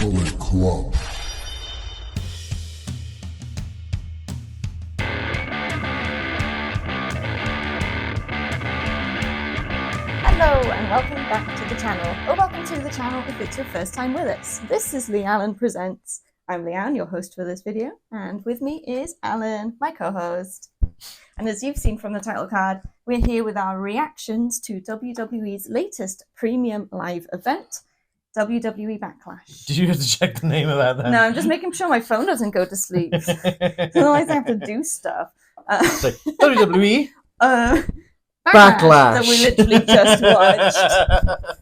Bullet Club. Hello and welcome back to the channel, or welcome to the channel if it's your first time with us. This is Leanne Presents. I'm Leanne, your host for this video, and with me is Alan, my co-host. And as you've seen from the title card, we're here with our reactions to WWE's latest premium live event, WWE Backlash. Did you have to check the name of that then? No, I'm just making sure my phone doesn't go to sleep. Otherwise I have to do stuff. So, WWE Backlash that we literally just watched.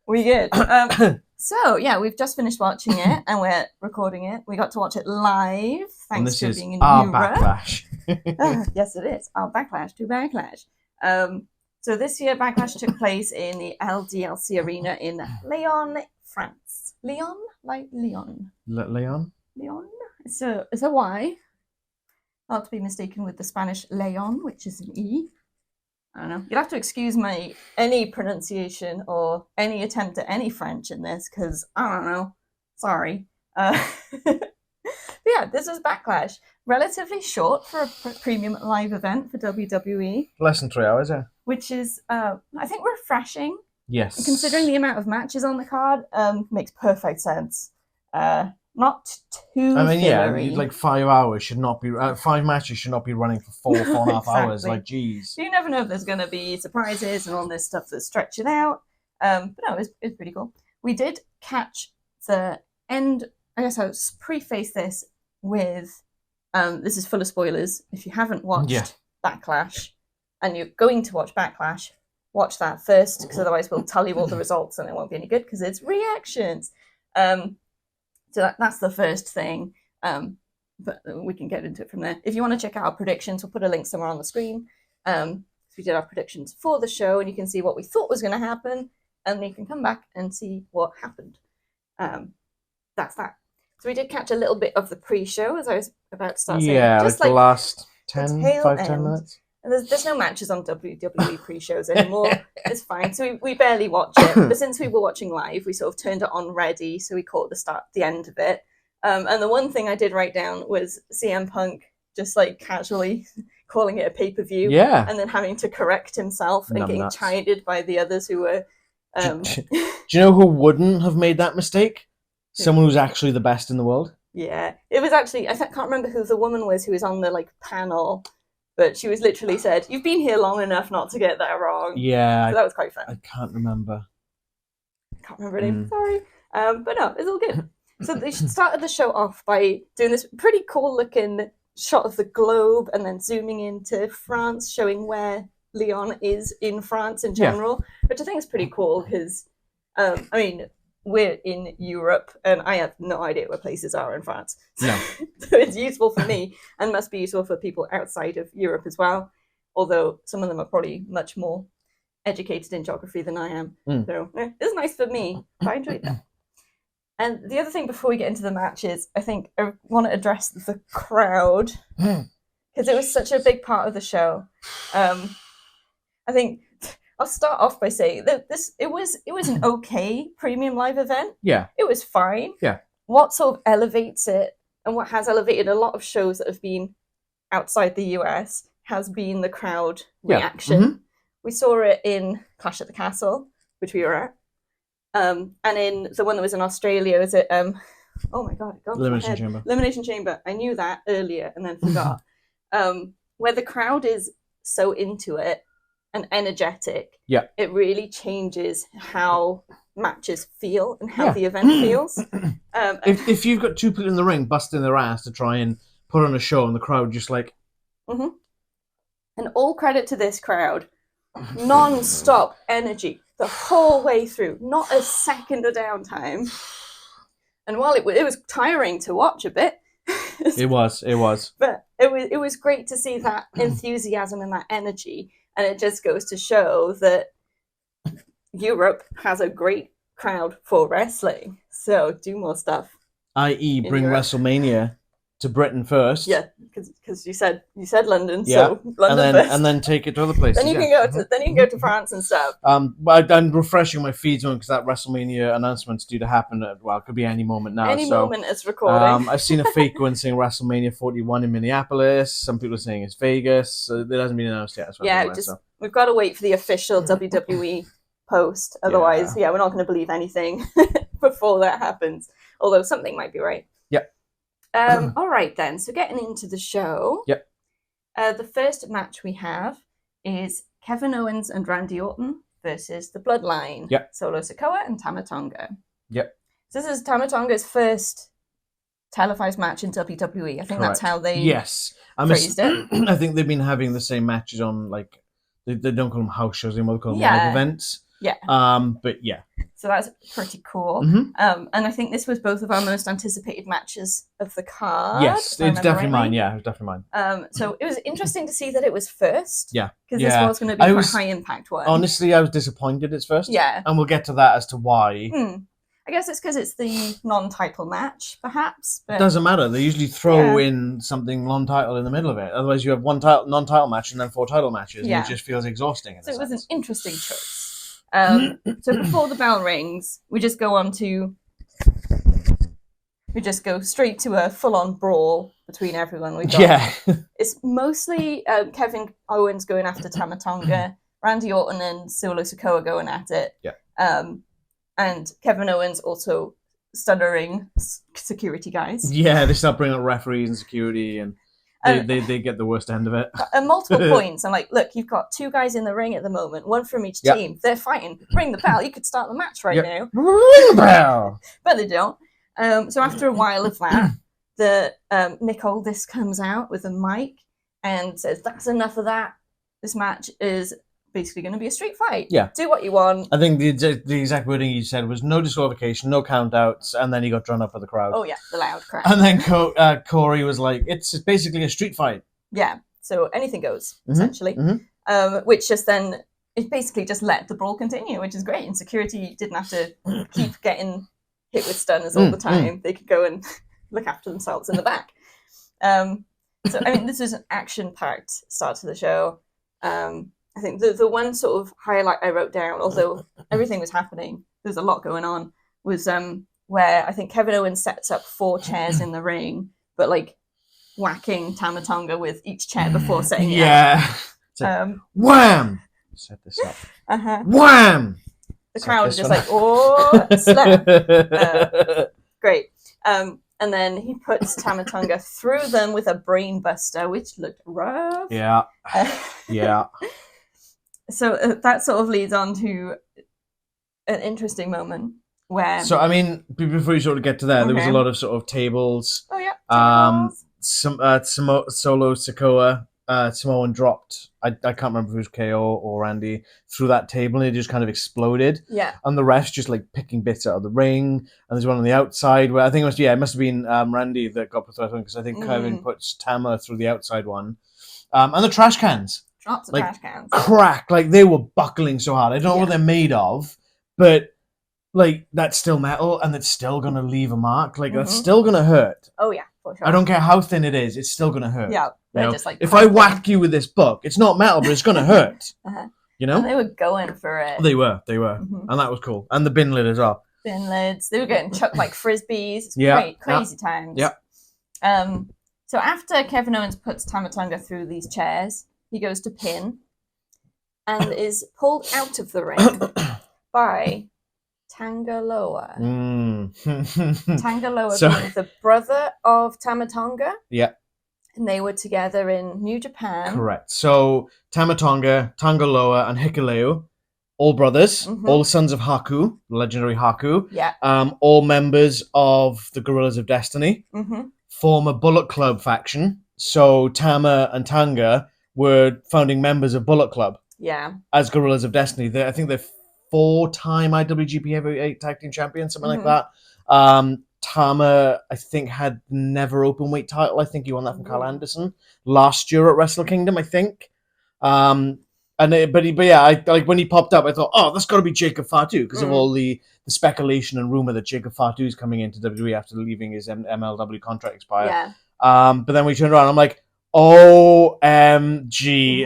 We good. So yeah, we've just finished watching it and we're recording it. We got to watch it live thanks to being in Europe. Backlash. Yes, it is our Backlash to Backlash. So this year, Backlash took place in the LDLC Arena in Lyon, France. Lyon, like Lyon. Leon. Lyon. It's a Y. Not to be mistaken with the Spanish Leon, which is an E. I don't know. You'll have to excuse my any pronunciation or any attempt at any French in this, because I don't know. Sorry. But yeah, this was Backlash. Relatively short for a premium live event for WWE. Less than 3 hours, yeah. Which is, I think, refreshing. Yes. Considering the amount of matches on the card, makes perfect sense. Not too fillery. Yeah, like 5 hours should not be, 5 matches should not be running for 4.5 hours. Like, geez. You never know if there's going to be surprises and all this stuff that stretch it out. But no, it's pretty cool. We did catch the end. I guess I'll preface this with, this is full of spoilers. If you haven't watched Backlash and you're going to watch Backlash, watch that first, because otherwise we'll tell you all the results and it won't be any good because it's reactions. So that's the first thing, but we can get into it from there. If you want to check out our predictions, we'll put a link somewhere on the screen. We did our predictions for the show, and you can see what we thought was going to happen, and then you can come back and see what happened. That's that. So we did catch a little bit of the pre-show, as I was about to start saying. Yeah, just like the last 10 minutes. And there's no matches on WWE pre-shows anymore. It's fine. So we barely watch it. But since we were watching live, we sort of turned it on ready. So we caught the end of it. And the one thing I did write down was CM Punk just like casually calling it a pay-per-view. Yeah. And then having to correct himself and getting chided by the others who were... Do you know who wouldn't have made that mistake? Someone who's actually the best in the world. Yeah. It was actually... I can't remember who the woman was who was on the panel... But she was literally said, "You've been here long enough not to get that wrong." Yeah. So that was quite fun. I can't remember. I can't remember her name, sorry. But no, it's all good. So they started the show off by doing this pretty cool looking shot of the globe and then zooming into France, showing where Lyon is in France in general, which I think is pretty cool because, we're in Europe and I have no idea where places are in France. No. So it's useful for me and must be useful for people outside of Europe as well. Although some of them are probably much more educated in geography than I am. So it's nice for me. I enjoyed that. And the other thing before we get into the matches, I think I want to address the crowd because it was such a big part of the show. I think... I'll start off by saying that it was an okay premium live event. Yeah. It was fine. Yeah. What sort of elevates it and what has elevated a lot of shows that have been outside the US has been the crowd reaction. Mm-hmm. We saw it in Clash at the Castle, which we were at. And in the one that was in Australia, is it oh my god, Elimination Chamber. Elimination Chamber. I knew that earlier and then forgot. Where the crowd is so into it and energetic, it really changes how matches feel and how the event feels. If you've got two people in the ring busting their ass to try and put on a show and the crowd just like... Mm-hmm. And all credit to this crowd. Non-stop energy the whole way through. Not a second of downtime. And while it was tiring to watch a bit... It was. But it was great to see that enthusiasm and that energy. And it just goes to show that Europe has a great crowd for wrestling. So do more stuff. I.e. bring Europe. WrestleMania to Britain first. Yeah, because you said London, Yeah. so London and first. and then take it to other places. Then you can go to France and stuff. But I'm refreshing my feeds on because that WrestleMania announcement's due to happen at, well, it could be any moment now. Any moment it's recording. I've seen a fake one saying WrestleMania 41 in Minneapolis. Some people are saying it's Vegas. So it hasn't been announced yet. We've got to wait for the official WWE post. Otherwise, we're not going to believe anything before that happens. Although something might be right. Yep. All right then. So getting into the show. Yep. The first match we have is Kevin Owens and Randy Orton versus the Bloodline. Yep. Solo Sikoa and Tama Tonga. Yep. So this is Tama Tonga's first televised match in WWE. I think that's how they phrased it. I think they've been having the same matches on, like, they don't call them house shows anymore, they call them live events. Yeah. But yeah. So that's pretty cool. Mm-hmm. And I think this was both of our most anticipated matches of the card. Yes, it's definitely mine. Yeah, it's definitely mine. So it was interesting to see that it was first. Yeah. Because this was going to be quite a high impact one. Honestly, I was disappointed it's first. Yeah. And we'll get to that as to why. I guess it's because it's the non-title match, perhaps. But... It doesn't matter. They usually throw in something non-title in the middle of it. Otherwise, you have one non-title match and then 4 title matches, and it just feels exhausting. So it was an interesting choice. So before the bell rings, we just go straight to a full-on brawl between everyone. It's mostly Kevin Owens going after Tama Tonga, Randy Orton and Solo Sikoa going at it. Yeah. And Kevin Owens also stuttering security guys. Yeah, they start bringing up referees and security, and they get the worst end of it. At multiple points, I'm like, look, you've got 2 guys in the ring at the moment, one from each team. They're fighting. Ring the bell. You could start the match right now. Ring the bell. But they don't. So after a while of that, Nick Aldis comes out with a mic and says, that's enough of that. This match is basically going to be a street fight. Yeah. Do what you want. I think the exact wording you said was no disqualification, no countouts, and then he got drawn up for the crowd. Oh, yeah, the loud crowd. And then Corey was like, it's basically a street fight. Yeah, so anything goes, essentially. Which just then, it basically just let the brawl continue, which is great. And security didn't have to keep getting hit with stunners all the time. They could go and look after themselves in the back. So, I mean, this was an action-packed start to the show. I think the one sort of highlight I wrote down, although everything was happening, there was a lot going on, was where I think Kevin Owens sets up 4 chairs in the ring, but like whacking Tama Tonga with each chair before setting it up. Wham! Set this up. Wham! The crowd is just like, oh, slap. Great. And then he puts Tama Tonga through them with a brain buster, which looked rough. Yeah. Yeah. So that sort of leads on to an interesting moment where... So, I mean, before you sort of get to there, there was a lot of sort of tables. Oh, yeah. Solo Sikoa, Samoan dropped, I can't remember if it was KO or Randy, through that table, and it just kind of exploded. Yeah. And the refs just like picking bits out of the ring. And there's one on the outside where I think it must have been Randy that got put through that one, because I think Kevin puts Tama through the outside one. And the trash cans. Drops of trash cans. Crack. Like, they were buckling so hard. I don't know what they're made of, but like, that's still metal, and it's still going to leave a mark. Like, that's still going to hurt. Oh, yeah, for sure. I don't care how thin it is, it's still going to hurt. Yeah. Just like, if I whack you with this book, it's not metal, but it's going to hurt. You know? And they were going for it. They were. And that was cool. And the bin lid as well. Bin lids. They were getting chucked like frisbees. It's crazy times. Yeah. So after Kevin Owens puts Tama Tonga through these chairs, he goes to pin and is pulled out of the ring by Tangaloa. Tangaloa being the brother of Tama Tonga. Yeah. And they were together in New Japan. Correct. So Tama Tonga, Tangaloa, and Hikuleo, all brothers, all sons of Haku, legendary Haku. Yeah. All members of the Gorillas of Destiny. Form a Bullet Club faction. So Tama and Tanga were founding members of Bullet Club. Yeah. As Gorillas of Destiny. I think they're 4-time IWGP Heavyweight Tag Team Champions, something like that. Tama, I think, had never open weight title. I think he won that from Carl Anderson last year at Wrestle Kingdom, I think. But when he popped up, I thought, oh, that's got to be Jacob Fatu, because of all the speculation and rumor that Jacob Fatu is coming into WWE after leaving his MLW contract expire. But then we turned around, I'm like, OMG,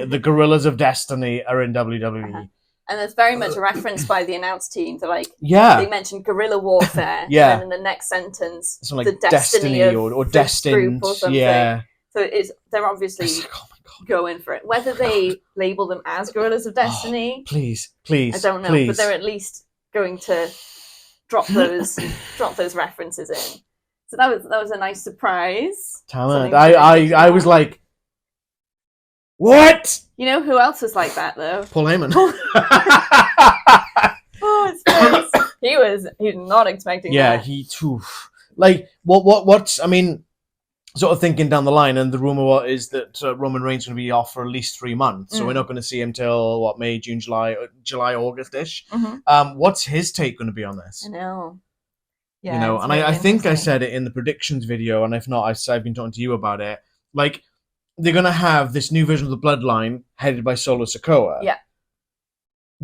the Gorillas of Destiny are in WWE. And there's very much a reference by the announce team to like, Yeah. they mentioned guerrilla warfare, Yeah. and then in the next sentence, Something the like destiny or this destined, group or something. yeah. So they're obviously going for it. Whether they label them as Gorillas of Destiny, please, I don't know, please. but they're at least going to drop those references in. So that was a nice surprise. Tama, I was like, what? You know who else was like that though? Paul Heyman. Oh, his face. He was not expecting that. Yeah, he too. Like what's I mean, sort of thinking down the line, and the rumor is that Roman Reigns going to be off for at least 3 months, so we're not going to see him till May, June, July, August-ish. Mm-hmm. What's his take going to be on this? I know. Yeah, you know, and really I think I said it in the predictions video, and if not, I've been talking to you about it. Like, they're going to have this new version of the Bloodline headed by Solo Sikoa. Yeah.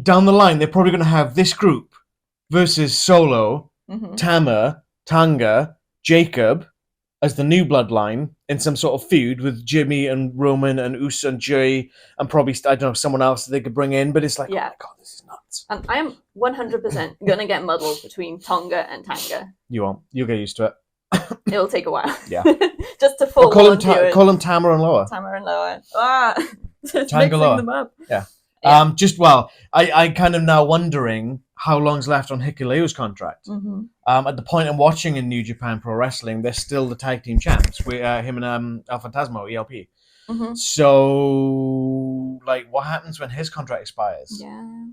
Down the line, they're probably going to have this group versus Solo, Tama, Tonga, Jacob as the new Bloodline in some sort of feud with Jimmy and Roman and Uso and Jay and probably, I don't know, someone else that they could bring in. But it's like, oh my God, this is nuts. And I am 100% going to get muddled between Tonga and Tanga. You won't. You'll get used to it. It'll take a while. Yeah. Just to forewarn call them Tama and Loa. Tama and Loa. Just Tanga mixing Loa. them up. Yeah. Yeah. I kind of now wondering how long's left on Hikuleu's contract. At the point I'm watching in New Japan Pro Wrestling, they're still the tag team champs. With him and El Fantasmo, ELP. So, like, what happens when his contract expires? Yeah.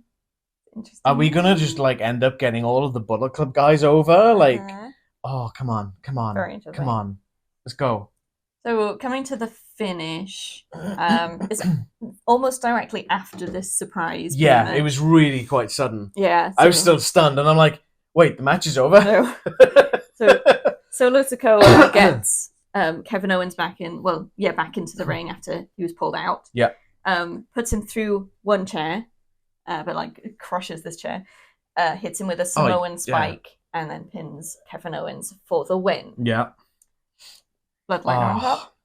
Interesting. Are we gonna just like end up getting all of the Bullet Club guys over? Like, oh, come on, Very interesting. come on, let's go. So coming to the finish, it's almost directly after this surprise. Yeah, moment. it was really quite sudden. Yeah, I was still stunned, and I'm like, wait, the match is over? No. So Solo Sikoa gets Kevin Owens back into the ring after he was pulled out. Yeah. Puts him through one chair, but like crushes this chair. Hits him with a Samoan spike, and then pins Kevin Owens for the win. Yeah. Bloodline on top.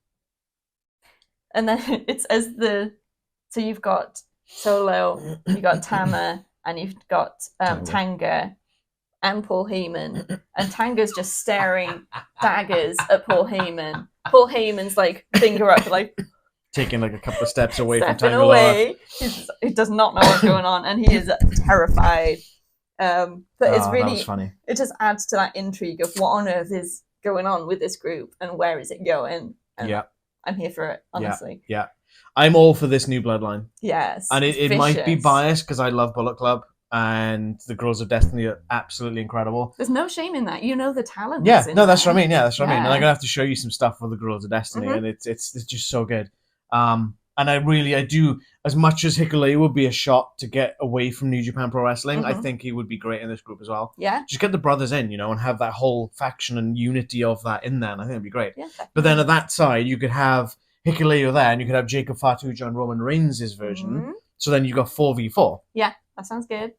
And then it's so you've got Solo, you've got Tama, and you've got Tanga and Paul Heyman. And Tanga's just staring daggers at Paul Heyman. Paul Heyman's like finger up, like taking like a couple of steps away from stepping Tanga. away. He does not know what's going on, and he is terrified. But it's really that was funny. It just adds to that intrigue of what on earth is going on with this group and where is it going. And I'm here for it, honestly. Yeah. I'm all for this new Bloodline. Yes. And it might be biased because I love Bullet Club and the Girls of Destiny are absolutely incredible. There's no shame in that. You know the talent. Yeah, no, that's what I mean. Yeah, that's what I mean. And I'm Yeah. going to have to show you some stuff for the Girls of Destiny and it's just so good. And I do, as much as Hikuleu would be a shot to get away from New Japan Pro Wrestling, I think he would be great in this group as well. Yeah. Just get the brothers in, and have that whole faction and unity of that in there, and I think it'd be great. Yeah, but then at that side, you could have Hikuleu there, and you could have Jacob Fatuja and Roman Reigns' version. So then you got 4v4. Yeah, that sounds good.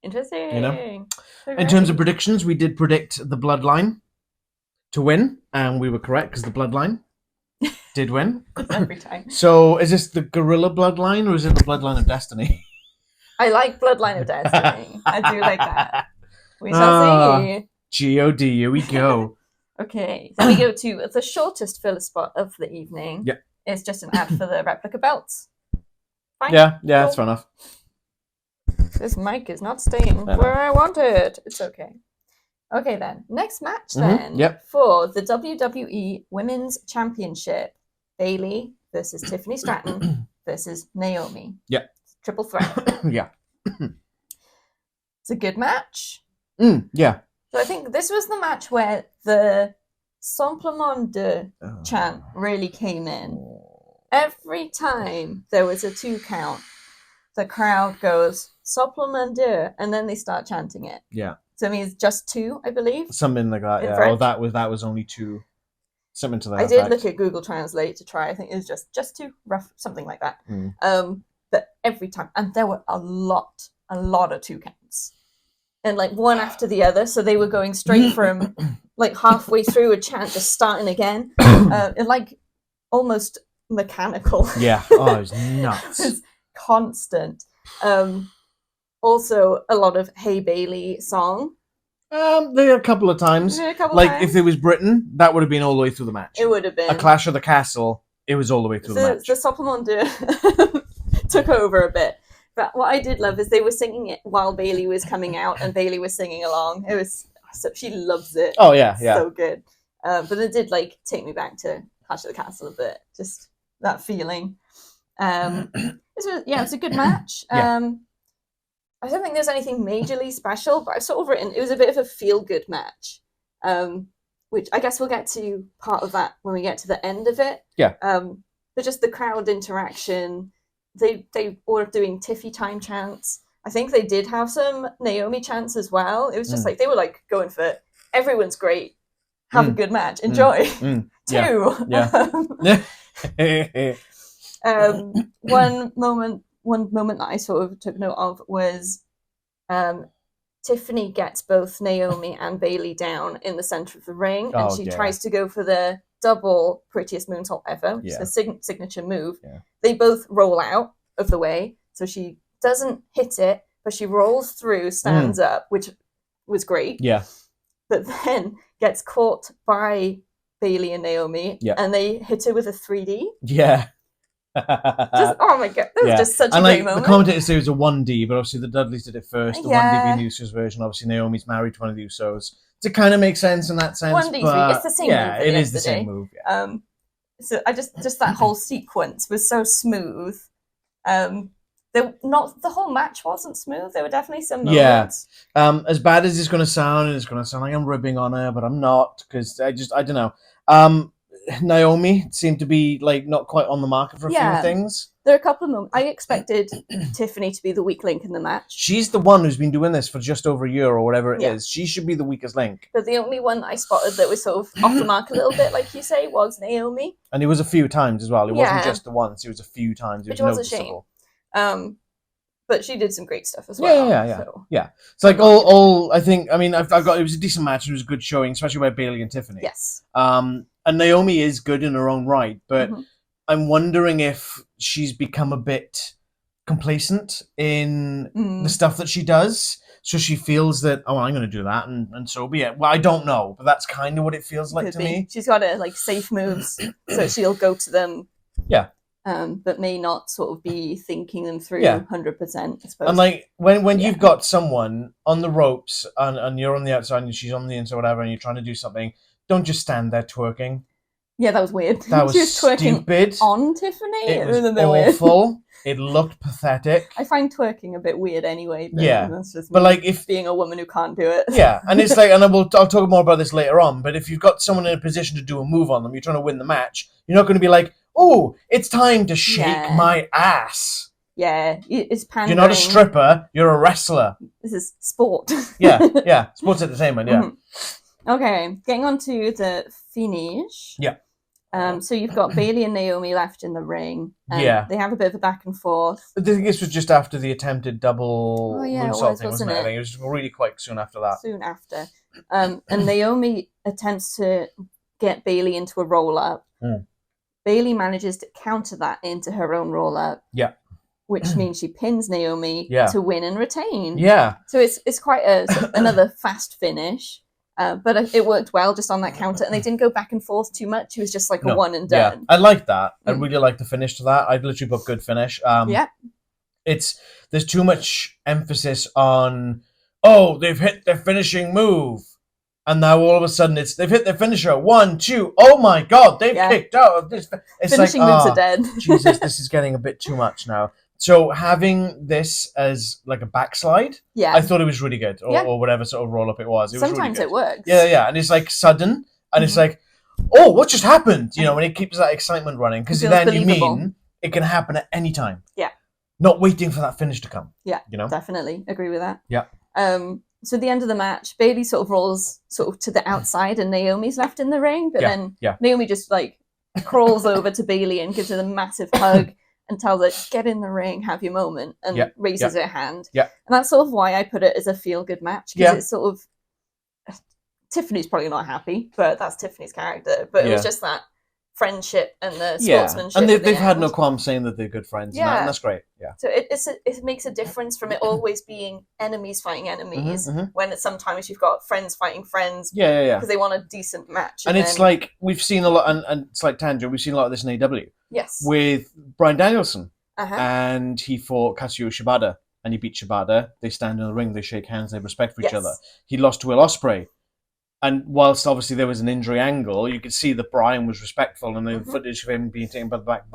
Interesting. In terms of predictions, we did predict the Bloodline to win, and we were correct because the Bloodline did win. Every time. So is this the Gorilla Bloodline or is it the Bloodline of Destiny? I like Bloodline of Destiny. I do like that. We shall see. G-O-D, here we go. Okay, then we go to the shortest filler spot of the evening. Yeah. It's just an ad for the replica belts. Fine. Yeah, that's fair enough. This mic is not staying where I want it. It's okay. Okay then. Next match then. For the WWE Women's Championship. Bayley versus Tiffany Stratton versus Naomi. Yeah. Triple threat. Yeah. It's a good match. Yeah. So I think this was the match where the Simplement de chant really came in. Every time there was a 2 count, the crowd goes Simplement de, and then they start chanting it. Yeah. So it means just 2, I believe. Something like that, yeah. French. Or that was only 2. Something to that I effect. did look at Google Translate to try. I think it was just 2, rough, something like that. But every time, and there were a lot of 2 counts. And like one after the other, so they were going straight from like halfway through a chant, just starting again, like almost mechanical. Yeah. Oh, it was nuts. It's constant. Also, a lot of "Hey Bailey" song. There are a couple of times. If it was Britain, that would have been all the way through the match. It would have been a Clash of the Castle. It was all the way through the match. The supplement took over a bit. But what I did love is they were singing it while Bayley was coming out, and Bayley was singing along. It was she loves it. Oh yeah, so good. But it did like take me back to Clash of the Castle a bit, just that feeling. It's a good match. I don't think there's anything majorly special, but I've sort of written it was a bit of a feel-good match, which I guess we'll get to part of that when we get to the end of it. Yeah. But just the crowd interaction. They were doing Tiffy time chants. I think they did have some Naomi chants as well. It was just like they were like going for it. Everyone's great. Have a good match. Enjoy. Two. Yeah. One moment that I sort of took note of was Tiffany gets both Naomi and Bayley down in the center of the ring, and she tries to go for the double prettiest moonsault ever, which is a signature move. Yeah. They both roll out of the way, so she doesn't hit it, but she rolls through, stands up, which was great. Yeah. But then gets caught by Bayley and Naomi, and they hit her with a 3D. Yeah. Oh my god, that was just such a great moment. The commentator said it was a 1D, but obviously the Dudleys did it first. The 1D being the Usos version. Obviously Naomi's married to one of the Usos. To kind of make sense in that sense. 1D, but it's the same move. Yeah, it is the same move. Yeah. So I just that whole sequence was so smooth. Not the whole match wasn't smooth. There were definitely some moments. Yeah. As bad as it's going to sound, and it's going to sound like I'm ribbing on her, but I'm not, because I don't know. Naomi seemed to be like not quite on the market for a few things. There are a couple of moments. I expected Tiffany to be the weak link in the match. She's the one who's been doing this for just over a year or whatever it is. She should be the weakest link. But the only one that I spotted that was sort of off the mark a little bit, like you say, was Naomi. And it was a few times as well. It wasn't just the once. It was a few times. It was noticeable. A shame. But she did some great stuff as well. Yeah. It's like all. I think. I mean, I've got. It was a decent match. It was a good showing, especially by Bayley and Tiffany. Yes. And Naomi is good in her own right, but I'm wondering if she's become a bit complacent in the stuff that she does. So she feels that, I'm going to do that, and so be it. Well, I don't know, but that's kind of what it feels like to me. She's got like safe moves, so she'll go to them. Yeah. But may not sort of be thinking them through 100%, I suppose. And like when you've got someone on the ropes and you're on the outside and she's on the inside, whatever, and you're trying to do something, don't just stand there twerking. Yeah, that was weird. That was stupid. On Tiffany? It was awful. It looked pathetic. I find twerking a bit weird anyway. But that's just like if being a woman who can't do it. Yeah, and it's like, and I'll talk more about this later on. But if you've got someone in a position to do a move on them, you're trying to win the match. You're not going to be like, "Oh, it's time to shake my ass." Yeah, it's pandering. You're not a stripper. You're a wrestler. This is sport. yeah, sports entertainment. Yeah. Okay, getting on to the finish. Yeah. So you've got Bayley and Naomi left in the ring. They have a bit of a back and forth. I think this was just after the attempted double moonsault thing, wasn't it? I think it was really quite soon after that. Soon after. And Naomi attempts to get Bayley into a roll-up. Bayley manages to counter that into her own roll-up. Yeah. Which means she pins Naomi to win and retain. Yeah. So it's quite another fast finish. But it worked well just on that counter, and they didn't go back and forth too much. It was just like a one and done. Yeah, I like that. I really like the finish to that. I'd literally put good finish. There's too much emphasis on they've hit their finishing move, and now all of a sudden they've hit their finisher. 1, 2. Oh my god, they've kicked out of this. It's finishing moves are dead. Jesus, this is getting a bit too much now. So having this as like a backslide, I thought it was really good, or whatever sort of roll up it was. Sometimes really it works. Yeah, and it's like sudden, and it's like, what just happened? You know, and it keeps that excitement running, because then you mean it can happen at any time. Yeah. Not waiting for that finish to come. Yeah, you know, definitely agree with that. Yeah. So at the end of the match, Bayley sort of rolls sort of to the outside, and Naomi's left in the ring, but then Naomi just like crawls over to Bayley and gives her a massive hug. And tells her, get in the ring, have your moment, and raises her hand. Yeah. And that's sort of why I put it as a feel-good match, because it's sort of Tiffany's probably not happy, but that's Tiffany's character. But it was just that friendship and the sportsmanship. And they've had no qualm saying that they're good friends. Yeah. And that's great. Yeah. So it makes a difference from it always being enemies fighting enemies, when it's sometimes you've got friends fighting friends. Yeah. Because they want a decent match. And it's like, we've seen a lot, and it's like Tangent, we've seen a lot of this in AEW. Yes. With Bryan Danielson. And he fought Kazuyo Shibata, and he beat Shibata. They stand in the ring, they shake hands, they have respect for each other. He lost to Will Ospreay. And whilst obviously there was an injury angle, you could see that Bryan was respectful, and the footage of him being taken by the back,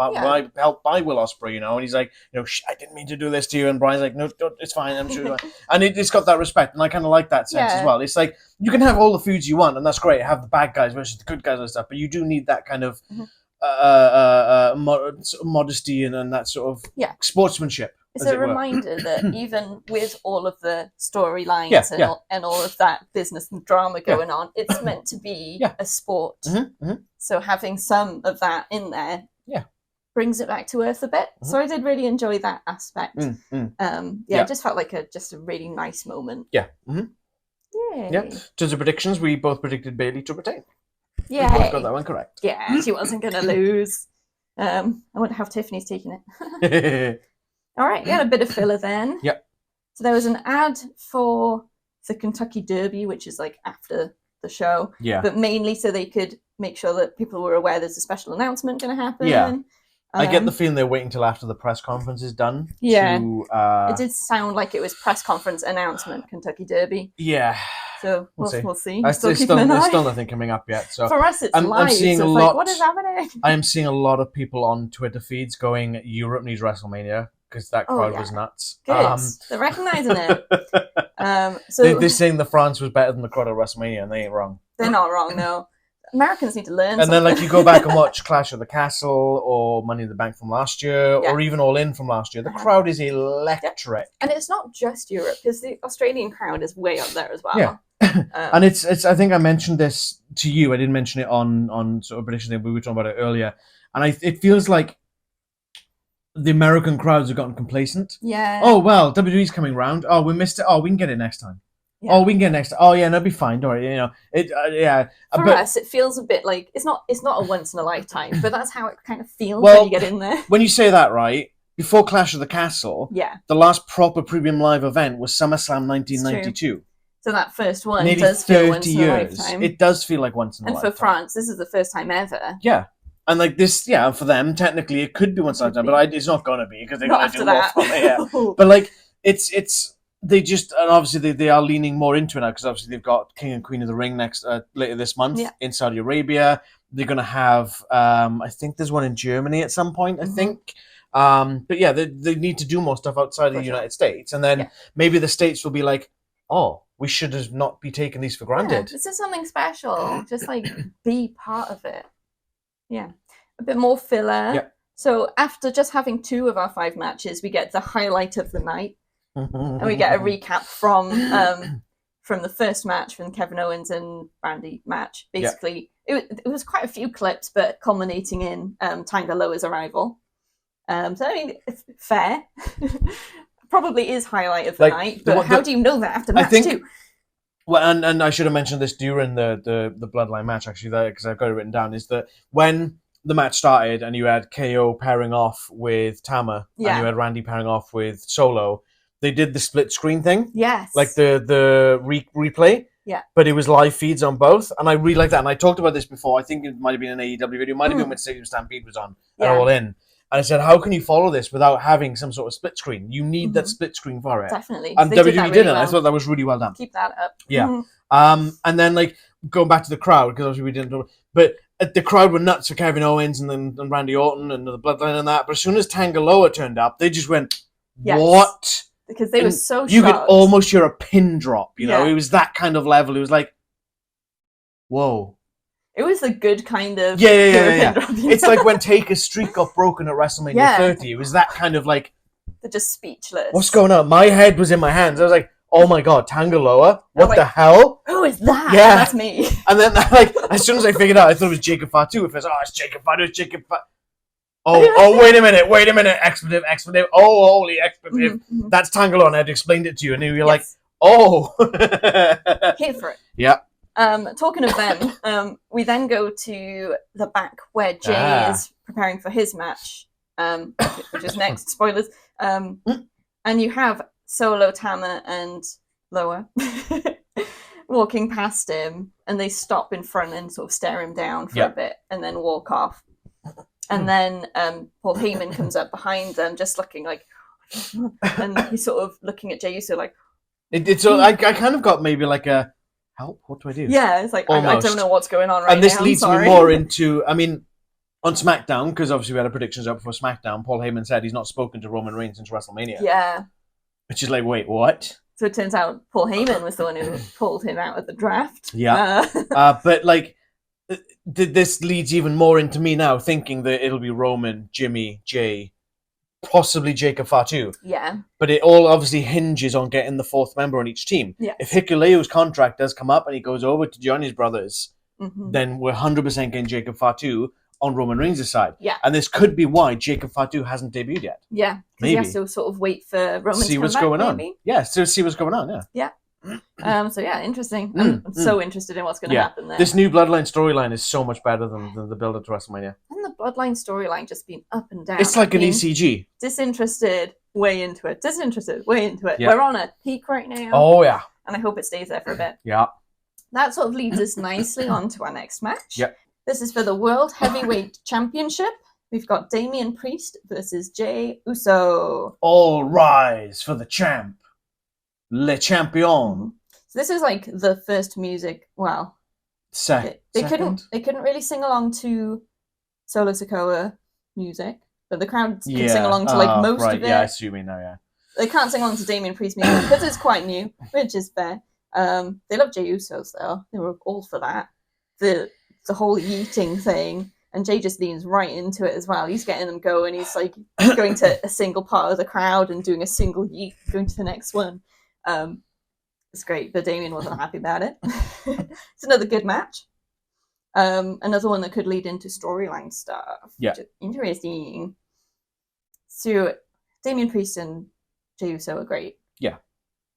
helped by Will Ospreay, and he's like, I didn't mean to do this to you, and Bryan's like, no, it's fine, I'm sure. And it's got that respect, and I kind of like that sense as well. It's like, you can have all the feuds you want, and that's great, have the bad guys versus the good guys and stuff, but you do need that kind of modesty and that sort of sportsmanship. It's a reminder that even with all of the storylines and all of that business and drama going on, it's meant to be a sport. So having some of that in there brings it back to earth a bit. So I did really enjoy that aspect. It just felt like a really nice moment. Yeah. In terms of predictions, we both predicted Bayley to retain. Yeah. We both got that one correct. Yeah, she wasn't going to lose. I wonder how Tiffany's taking it. All right, we had a bit of filler then. Yep. So there was an ad for the Kentucky Derby, which is like after the show. Yeah. But mainly so they could make sure that people were aware there's a special announcement going to happen. Yeah. I get the feeling they're waiting until after the press conference is done. Yeah. It did sound like it was press conference announcement, Kentucky Derby. Yeah. So we'll see. There's still nothing coming up yet. So for us, it's live. I'm seeing so like, what is happening? I am seeing a lot of people on Twitter feeds going, Europe needs WrestleMania, because that crowd was nuts. Good. They're recognising it. So they're saying the France was better than the crowd at WrestleMania, and they ain't wrong. They're not wrong, no. Americans need to learn And then, like, you go back and watch Clash of the Castle or Money in the Bank from last year, or even All In from last year. The crowd is electric. And it's not just Europe, because the Australian crowd is way up there as well. Yeah. And it's. I think I mentioned this to you. I didn't mention it on sort of British thing. We were talking about it earlier. And it feels like the American crowds have gotten complacent. Yeah. Oh, well, WWE's coming round. Oh, we missed it. Oh, we can get it next time. Yeah. Oh, we can get it next time. Oh, yeah, no, it'll be fine. Don't worry. For us, it feels a bit like it's not a once in a lifetime, but that's how it kind of feels when you get in there. When you say that, right? Before Clash of the Castle, the last proper premium live event was SummerSlam 1992. So that first one Nearly does feel once in a lifetime. It does feel like once in a lifetime. And for France, this is the first time ever. Yeah. And like this, for them, technically, it could be once in a lifetime, but it's not going to be because they're going to do more from it. Yeah. But like, it's they just, and obviously they are leaning more into it now because obviously they've got King and Queen of the Ring later this month in Saudi Arabia. They're going to have, I think there's one in Germany at some point, I think. But yeah, they need to do more stuff outside of the United States. And then maybe the States will be like, oh, we should have not be taking these for granted. This is something special. Just like be part of it. Yeah. A bit more filler. Yeah. So after just having 2 of our 5 matches, we get the highlight of the night. And we get a recap from the first match, from the Kevin Owens and Randy match. Basically, it was quite a few clips, but culminating in Tonga Loa's arrival. So I mean, it's fair. Probably is highlight of the night, but how do you know that after match 2? Well, and I should have mentioned this during the Bloodline match, actually, because I've got it written down, is that when the match started and you had KO pairing off with Tama and you had Randy pairing off with Solo, they did the split screen thing. Yes. Like the replay. Yeah. But it was live feeds on both. And I really like that. And I talked about this before. I think it might have been an AEW video. It might have been when Stadium Stampede was on and All In. And I said, how can you follow this without having some sort of split screen? You need that split screen for it. Definitely. And WWE did it. I thought that was really well done. Keep that up. Yeah. And then, like, going back to the crowd, because obviously we didn't know. But the crowd were nuts for Kevin Owens and Randy Orton and the Bloodline and that. But as soon as Tonga Loa turned up, they just went, what? Because they were so shocked. You could almost hear a pin drop, you know? It was that kind of level. It was like, whoa. It was a good kind of... Yeah. It's like when Taker's streak got broken at WrestleMania 30. It was that kind of like... They're just speechless. What's going on? My head was in my hands. I was like, oh my God, Tonga Loa? What the hell? Who is that? Yeah. That's me. And then, like, as soon as I figured out, I thought it was Jacob Fatu. If it's, it's Jacob Fatu, it's Jacob Fatu. Oh, wait a minute. Expletive. Oh, holy expletive. That's Tonga Loa, and I'd explained it to you, and you were like, oh. Here for it. Yeah. Talking of them, we then go to the back where Jay is preparing for his match, which is next. Spoilers. And you have Solo, Tama, and Loa walking past him, and they stop in front and sort of stare him down for a bit, and then walk off. And then Paul Heyman comes up behind them, just looking like, and he's sort of looking at Jey Uso like, I kind of got maybe like a help. What do I do? Yeah, it's like I don't know what's going on right now. And this leads me more into, I mean, on SmackDown, because obviously we had our predictions up before SmackDown. Paul Heyman said he's not spoken to Roman Reigns since WrestleMania. Yeah, which is like, wait, what? So it turns out Paul Heyman was the one who pulled him out of the draft. Yeah, but like. This leads even more into me now thinking that it'll be Roman, Jimmy, Jay, possibly Jacob Fatu. Yeah. But it all obviously hinges on getting the fourth member on each team. Yes. If Hikuleu's contract does come up and he goes over to join his brothers, then we're 100% getting Jacob Fatu on Roman Reigns' side. Yeah. And this could be why Jacob Fatu hasn't debuted yet. Yeah. Because he has to sort of wait for Roman see to what's come going back, on. maybe. Yeah, so see what's going on, yeah. Yeah. So yeah, interesting. I'm so interested in what's going to happen there. This new Bloodline storyline is so much better than the build-up to WrestleMania. And the Bloodline storyline just been up and down. It's like an ECG. Disinterested, way into it. Disinterested, way into it. Yeah. We're on a peak right now. Oh, yeah. And I hope it stays there for a bit. Yeah. That sort of leads us nicely on to our next match. Yep. This is for the World Heavyweight Championship. We've got Damian Priest versus Jey Uso. All rise for the champ. Le champion. So this is like the first music. Well, they couldn't really sing along to Solo Sikoa music, but the crowd can sing along to like most of it. Yeah, I see what you mean now. Yeah, they can't sing along to Damian Priest music because it's quite new, which is fair. They love Jey Usos though; they were all for that. The whole yeeting thing, and Jey just leans right into it as well. He's getting them going. He's like going to a single part of the crowd and doing a single yeet, going to the next one. It's great, but Damian wasn't happy about it. It's another good match. Another one that could lead into storyline stuff. Yeah. Interesting. So, Damian Priest and Jey Uso are great. Yeah.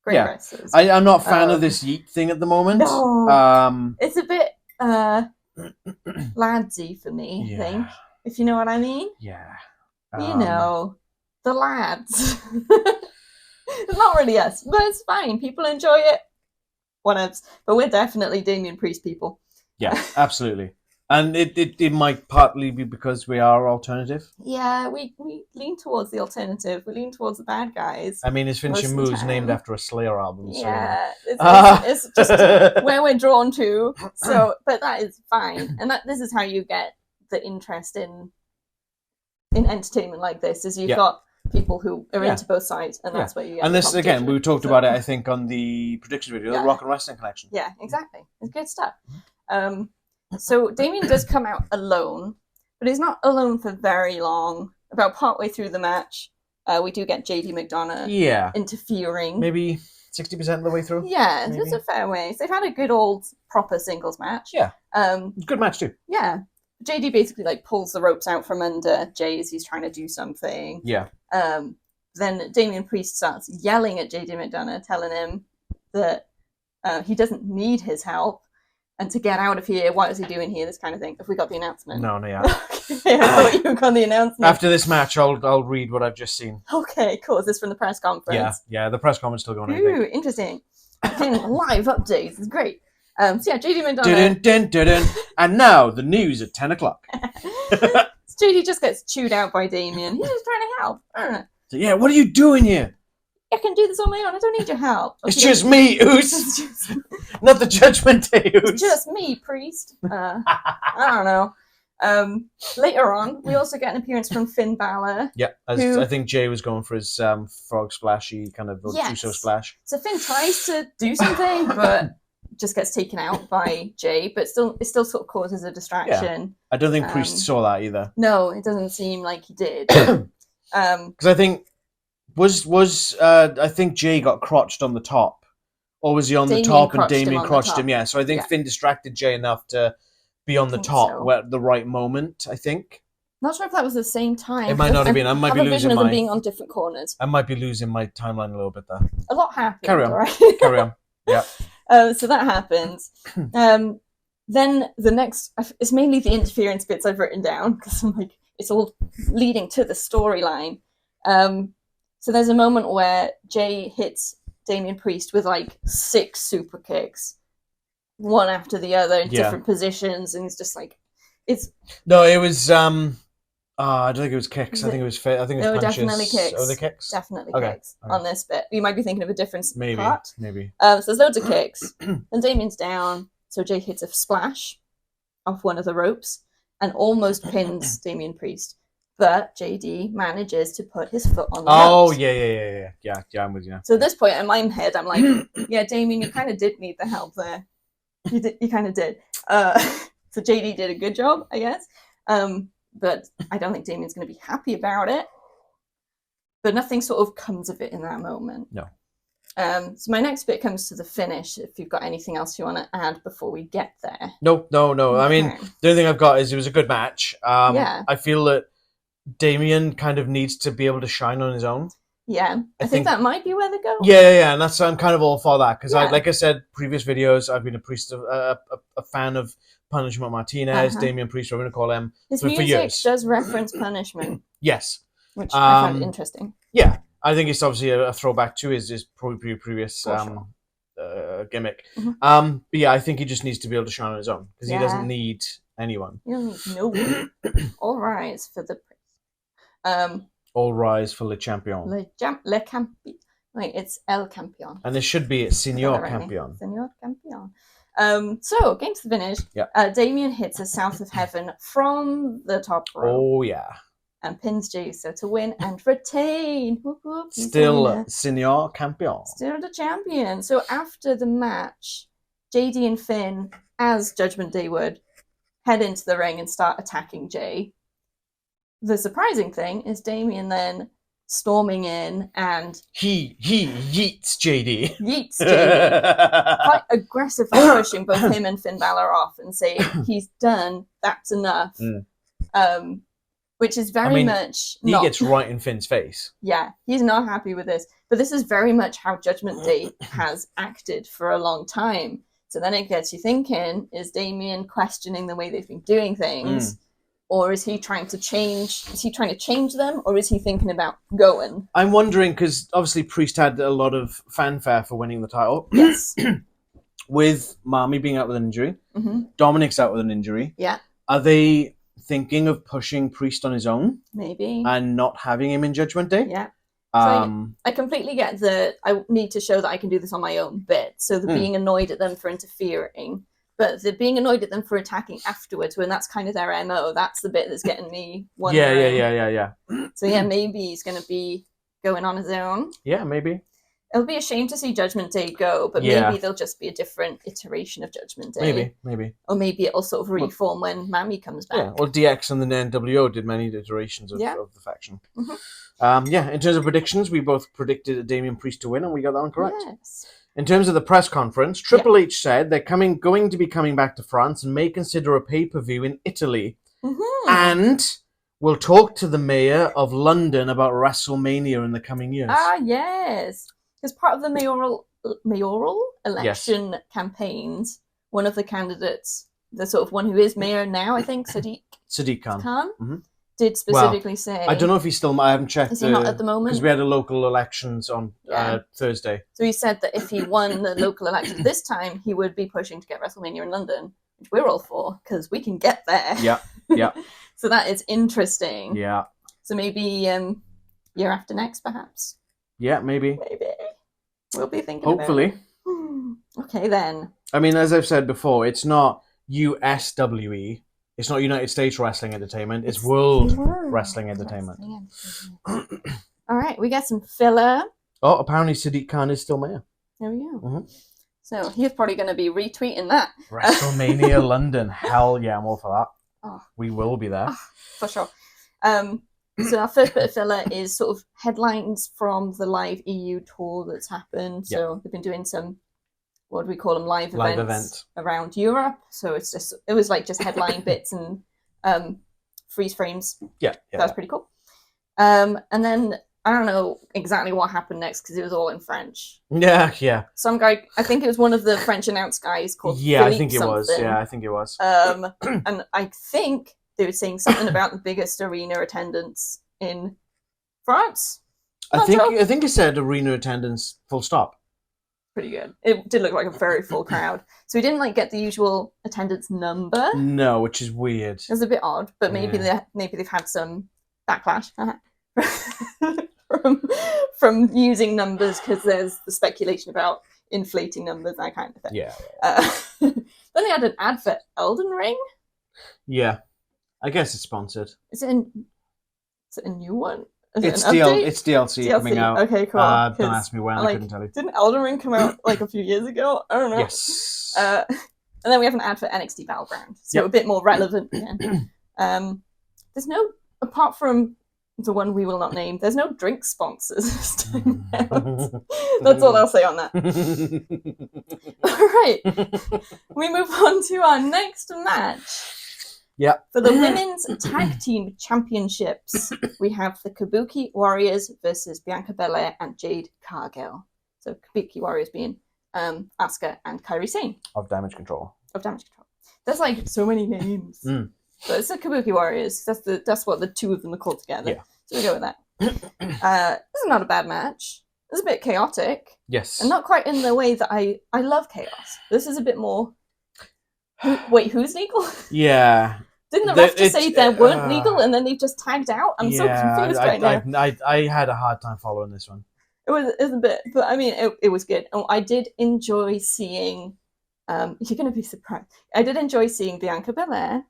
Great wrestlers. I'm not a fan of this yeet thing at the moment. No. It's a bit ladsy for me, I think. If you know what I mean. Yeah. You know, the lads. It's not really us, but it's fine. People enjoy it. Whatevs. But we're definitely Damian Priest people. Yeah, absolutely. And it might partly be because we are alternative. Yeah, we lean towards the alternative. We lean towards the bad guys. I mean, his finishing move is named after a Slayer album. So. Yeah, it's just where we're drawn to. So, but that is fine. And this is how you get the interest in entertainment like this, is you've got people who are into both sides, and that's where you get. And this again, we talked about it, I think, on the prediction video, the Rock and Wrestling Connection. Yeah, exactly. It's good stuff. So Damian does come out alone, but he's not alone for very long. About partway through the match, we do get JD McDonough interfering. Maybe 60% of the way through. Yeah, it's a fair way. They've had a good old proper singles match. Yeah. Good match too. Yeah. JD basically like pulls the ropes out from under Jey as he's trying to do something. Yeah. Then Damian Priest starts yelling at JD McDonough, telling him that he doesn't need his help and to get out of here. What is he doing here? This kind of thing. Have we got the announcement? No, yeah. Okay, I thought you got the announcement. After this match, I'll read what I've just seen. Okay, cool. Is this from the press conference? Yeah. The press conference still going on. Ooh, interesting. Live updates. It's great. So yeah, JD McDonough. Dun. And now the news at 10 o'clock. JD just gets chewed out by Damian. He's just trying to help. So, yeah, what are you doing here? I can do this on my own. I don't need your help. It's just me, Oos. Not the Judgment Day, Oos. It's just me, Priest. I don't know. Later on, we also get an appearance from Finn Balor. Yeah, I think Jay was going for his frog splashy kind of Uso splash. So Finn tries to do something, but just gets taken out by Jay, but it still sort of causes a distraction. Yeah. I don't think Priest saw that either. No, it doesn't seem like he did. Because I think I think Jay got crotched on the top, or was he on the top and Damian crotched him? Yeah, so I think Finn distracted Jay enough to be on the top at the right moment. I think. Not sure if that was the same time. It might not have been. I might be losing them being on different corners. I might be losing my timeline a little bit there. A lot happened. Carry on. Right? Carry on. Yeah. So that happens. Then the next, it's mainly the interference bits I've written down because I'm like, it's all leading to the storyline. So there's a moment where Jay hits Damian Priest with like 6 super kicks, one after the other in different positions, and he's just like, it's. No, it was. I don't think it was kicks. I think it was. I think it was punches. Definitely kicks. Oh, the kicks. Definitely kicks on this bit. You might be thinking of a different maybe, part. Maybe. So there's loads of kicks. Then Damian's down, so Jay hits a splash off one of the ropes and almost pins Damian Priest. But JD manages to put his foot on the ropes. Yeah, I'm with you. So at this point in my head, I'm like, yeah, Damian, you kind of did need the help there. You kind of did. So JD did a good job, I guess. But I don't think Damian's going to be happy about it. But nothing sort of comes of it in that moment. No. So my next bit comes to the finish. If you've got anything else you want to add before we get there. No. Okay. I mean, the only thing I've got is it was a good match. Yeah. I feel that Damian kind of needs to be able to shine on his own. Yeah, I think that might be where they go. Yeah, and I'm kind of all for that because, like I said, previous videos, I've been a fan of Punishment Martinez, Damian Priest, whatever you call him. His music does reference Punishment. Yes, which I find interesting. Yeah, I think it's obviously a throwback to his previous gimmick. Mm-hmm. But yeah, I think he just needs to be able to shine on his own because he doesn't need anyone. You don't need no one. All rise for the All rise for Le Champion. Le Campion. Wait, it's El Campion. And it should be Senor Campion. Senor Campion. So, getting to the finish, Damian hits a South of Heaven from the top rope. Oh, yeah. And pins Jay so to win and retain. Whoop, whoop, still Senor Campion. Still the champion. So, after the match, JD and Finn, as Judgment Day would, head into the ring and start attacking Jay. The surprising thing is Damian then storming in and he yeets JD. Quite aggressively pushing both him and Finn Balor off and saying he's done, that's enough. Which is very much he gets right in Finn's face. Yeah, he's not happy with this. But this is very much how Judgment Day has acted for a long time. So then it gets you thinking, is Damian questioning the way they've been doing things? Or is he trying to change? Is he trying to change them, or is he thinking about going? I'm wondering because obviously Priest had a lot of fanfare for winning the title. Yes. With Mami being out with an injury, Dominic's out with an injury. Yeah. Are they thinking of pushing Priest on his own? Maybe. And not having him in Judgment Day? Yeah. So I completely get that I need to show that I can do this on my own bit. So the being annoyed at them for interfering. But the being annoyed at them for attacking afterwards, when that's kind of their MO, that's the bit that's getting me wondering. Yeah. So yeah, maybe he's going to be going on his own. Yeah, maybe. It'll be a shame to see Judgment Day go, but maybe they'll just be a different iteration of Judgment Day. Maybe. Or maybe it'll sort of reform when Mami comes back. Yeah, well, DX and the NWO did many iterations of the faction. In terms of predictions, we both predicted Damian Priest to win, and we got that one correct. Yes. In terms of the press conference, Triple H said they're going to be coming back to France and may consider a pay-per-view in Italy. And we'll talk to the mayor of London about WrestleMania in the coming years. Ah, yes. As part of the mayoral election campaigns, one of the candidates, the sort of one who is mayor now, I think, Sadiq Khan, did specifically say... I don't know if he's still... I haven't checked. Is he not at the moment? Because we had a local elections on Thursday. So he said that if he won the local elections this time, he would be pushing to get WrestleMania in London, which we're all for, because we can get there. Yeah. So that is interesting. Yeah. So maybe year after next, perhaps? Yeah, maybe. We'll be thinking Hopefully. About it. Okay, then. I mean, as I've said before, it's not USWE. It's not United States Wrestling Entertainment. It's World Wrestling Entertainment. All right, we got some filler. Oh, apparently Sadiq Khan is still mayor. There we go. So he's probably going to be retweeting that. WrestleMania London. Hell yeah, I'm all for that. Oh. We will be there. For sure. So our first bit of filler is sort of headlines from the live EU tour that's happened. So they've been doing some, what do we call them, live events around Europe. So it was like just headline bits and freeze frames. Yeah. That was pretty cool. And then I don't know exactly what happened next because it was all in French. Yeah. Some guy, I think it was one of the French announced guys called Yeah, Philippe I think it was. something. Yeah, I think it was. And I think they were saying something about the biggest arena attendance in France. I think it said arena attendance full stop. Pretty good. It did look like a very full crowd. So we didn't get the usual attendance number. No, which is weird. It was a bit odd, but maybe they've had some backlash from using numbers because there's the speculation about inflating numbers, that kind of thing. Yeah. Then they had an ad for Elden Ring. Yeah, I guess it's sponsored. Is it a new one? It's DLC coming out. Okay, cool. Don't ask me when. I couldn't tell you. Didn't Elden Ring come out a few years ago? I don't know. Yes. And then we have an ad for NXT Battleground, so a bit more relevant again. There's no, apart from the one we will not name, there's no drink sponsors this time out. That's all I'll say on that. All right, we move on to our next match. Yeah. For the women's tag team championships, we have the Kabuki Warriors versus Bianca Belair and Jade Cargill. So Kabuki Warriors being Asuka and Kairi Sane. Of Damage Control. There's so many names. But it's the Kabuki Warriors. That's what the two of them are called together. Yeah. So we go with that. This is not a bad match. It's a bit chaotic. Yes. And not quite in the way that I love chaos. This is a bit more... Wait, who's legal? Yeah. Didn't the ref just say they weren't legal and then they've just tagged out? I'm so confused right now. I had a hard time following this one. It was a bit, but I mean, it was good. And I did enjoy seeing, you're going to be surprised, I did enjoy seeing Bianca Belair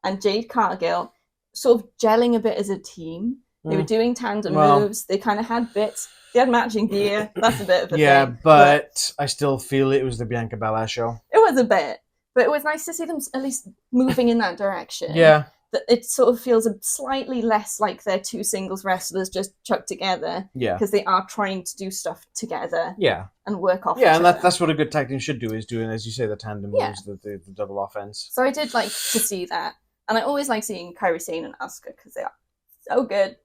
and Jade Cargill sort of gelling a bit as a team. They were doing tandem moves. They kind of had bits. They had matching gear. That's a bit of a thing. Yeah, but I still feel it was the Bianca Belair show. It was a bit. But it was nice to see them at least moving in that direction. Yeah. That it sort of feels slightly less like they're two singles wrestlers just chucked together. Yeah. Because they are trying to do stuff together. Yeah. And work off Yeah, each and other. that's what a good tag team should do, is doing, as you say, the tandem moves, the double offense. So I did like to see that. And I always like seeing Kairi Sane and Asuka because they are so good.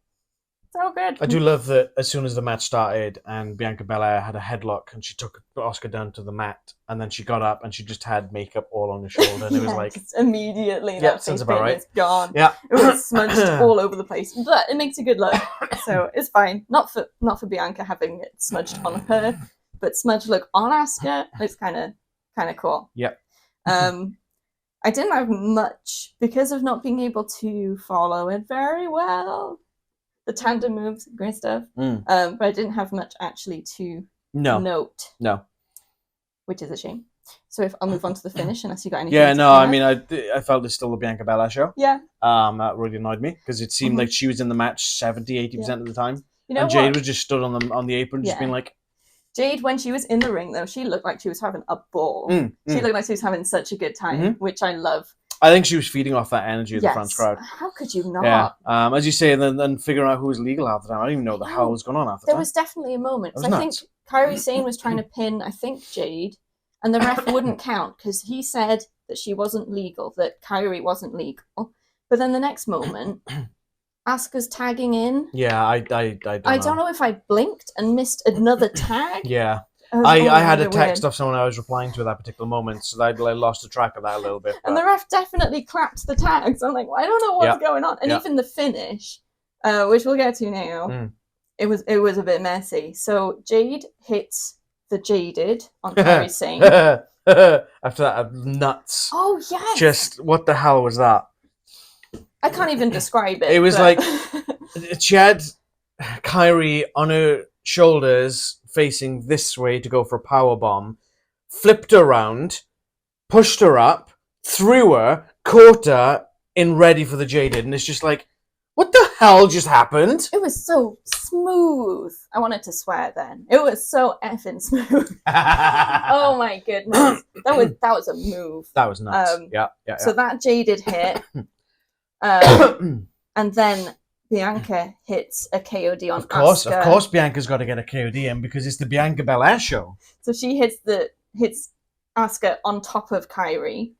So good. I do love that as soon as the match started and Bianca Belair had a headlock and she took Asuka down to the mat and then she got up and she just had makeup all on her shoulder and it was like... Just immediately that face paint is gone. Yeah. It was smudged all over the place. But it makes a good look. So it's fine. Not for Bianca having it smudged on her, but smudged look on Asuka. It's kind of cool. Yep. I didn't have much because of not being able to follow it very well. The tandem moves, great stuff. But I didn't have much actually to note. No. Which is a shame. So if I'll move on to the finish, unless you got anything. Yeah, no, I mean, I felt it's still the Bianca Belair show. Yeah. That really annoyed me because it seemed like she was in the match 70-80% of the time. You know and Jade was just stood on the apron, just being like... Jade, when she was in the ring, though, she looked like she was having a ball. She looked like she was having such a good time, which I love. I think she was feeding off that energy of the France crowd. How could you not? Yeah. As you say, and then figuring out who was legal half the time. I don't even know the hell was going on half the time. There was definitely a moment. I think Kairi Sane was trying to pin, Jade, and the ref wouldn't count because he said that she wasn't legal, that Kairi wasn't legal. But then the next moment, Asuka's tagging in. Yeah, I don't know if I blinked and missed another tag. Yeah. I had a text of someone I was replying to at that particular moment, so I lost the track of that a little bit. And the ref definitely clapped the tags. I'm like, well, I don't know what's going on. And even the finish, which we'll get to now, it was a bit messy. So Jade hits the Jaded on Kairi Sane. After that, nuts. Oh, yes. Just, what the hell was that? I can't even describe it. It was like, she had Kairi on her shoulders facing this way to go for a powerbomb, flipped around, pushed her up, threw her, caught her in ready for the Jaded, and it's just like, what the hell just happened? It was so smooth. I wanted to swear then. It was so effing smooth. Oh my goodness. That was a move. That was nuts. Yeah. So that Jaded hit. And then Bianca hits a KOD on Asuka. Of course Bianca's got to get a KOD in because it's the Bianca Belair show. So she hits Asuka on top of Kairi.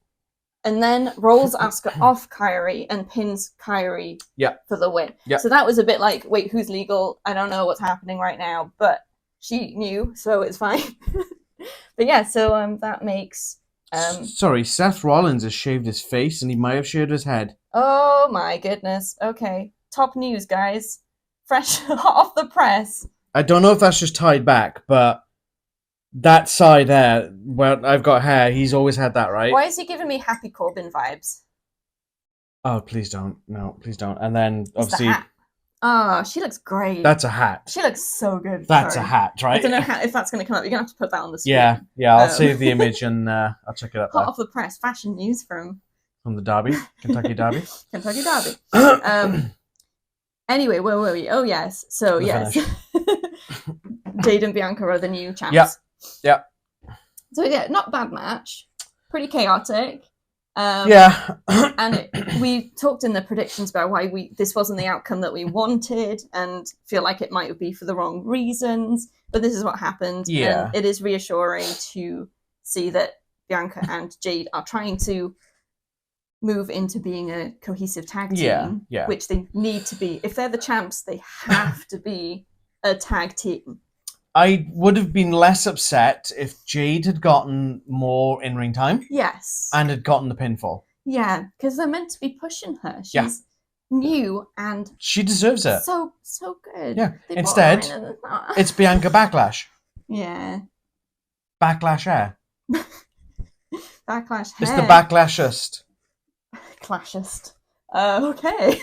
And then rolls Asuka off Kairi and pins Kairi for the win. Yep. So that was a bit like, wait, who's legal? I don't know what's happening right now, but she knew, so it's fine. But yeah, so that makes... Sorry, Seth Rollins has shaved his face and he might have shaved his head. Oh my goodness. Okay. Top news, guys. Fresh off the press. I don't know if that's just tied back, but that side there, where I've got hair, he's always had that, right? Why is he giving me Happy Corbin vibes? Oh, please don't. No, please don't. And then, It's obviously... the hat. Oh, she looks great. That's a hat. She looks so good. That's a hat, right? I don't know if that's going to come up. You're going to have to put that on the screen. Yeah, I'll save the image and I'll check it up Hot there. off the press, fashion news from the Derby, Kentucky Derby. Kentucky Derby. Anyway, where were we? Oh, yes. So, yes. Jade and Bianca are the new champs. Yeah. So, yeah, not bad match. Pretty chaotic. And we talked in the predictions about why this wasn't the outcome that we wanted and feel like it might be for the wrong reasons. But this is what happened. Yeah. And it is reassuring to see that Bianca and Jade are trying to move into being a cohesive tag team, which they need to be. If they're the champs, they have to be a tag team. I would have been less upset if Jade had gotten more in-ring time. Yes. And had gotten the pinfall. Yeah, because they're meant to be pushing her. She's new and... She deserves it. So good. Yeah. Instead, it's Bianca Backlash. Yeah. Backlash hair. Backlash hair. It's the Backlashist. Clashist. Okay.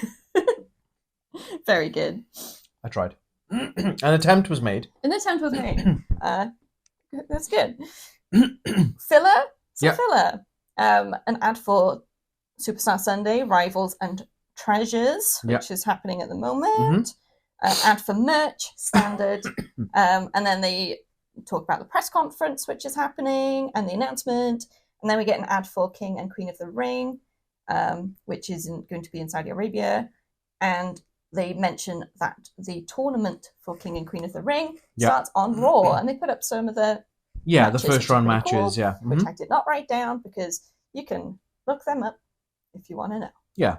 Very good. I tried. An attempt was made. That's good. Filler? Filler. An ad for Superstar Sunday, Rivals and Treasures, which is happening at the moment. Ad for merch, standard. And then they talk about the press conference, which is happening, and the announcement. And then we get an ad for King and Queen of the Ring, which is going to be in Saudi Arabia. And they mention that the tournament for King and Queen of the Ring starts on Raw, and they put up some of the the first round matches, cool, which I did not write down because you can look them up if you want to know. Yeah.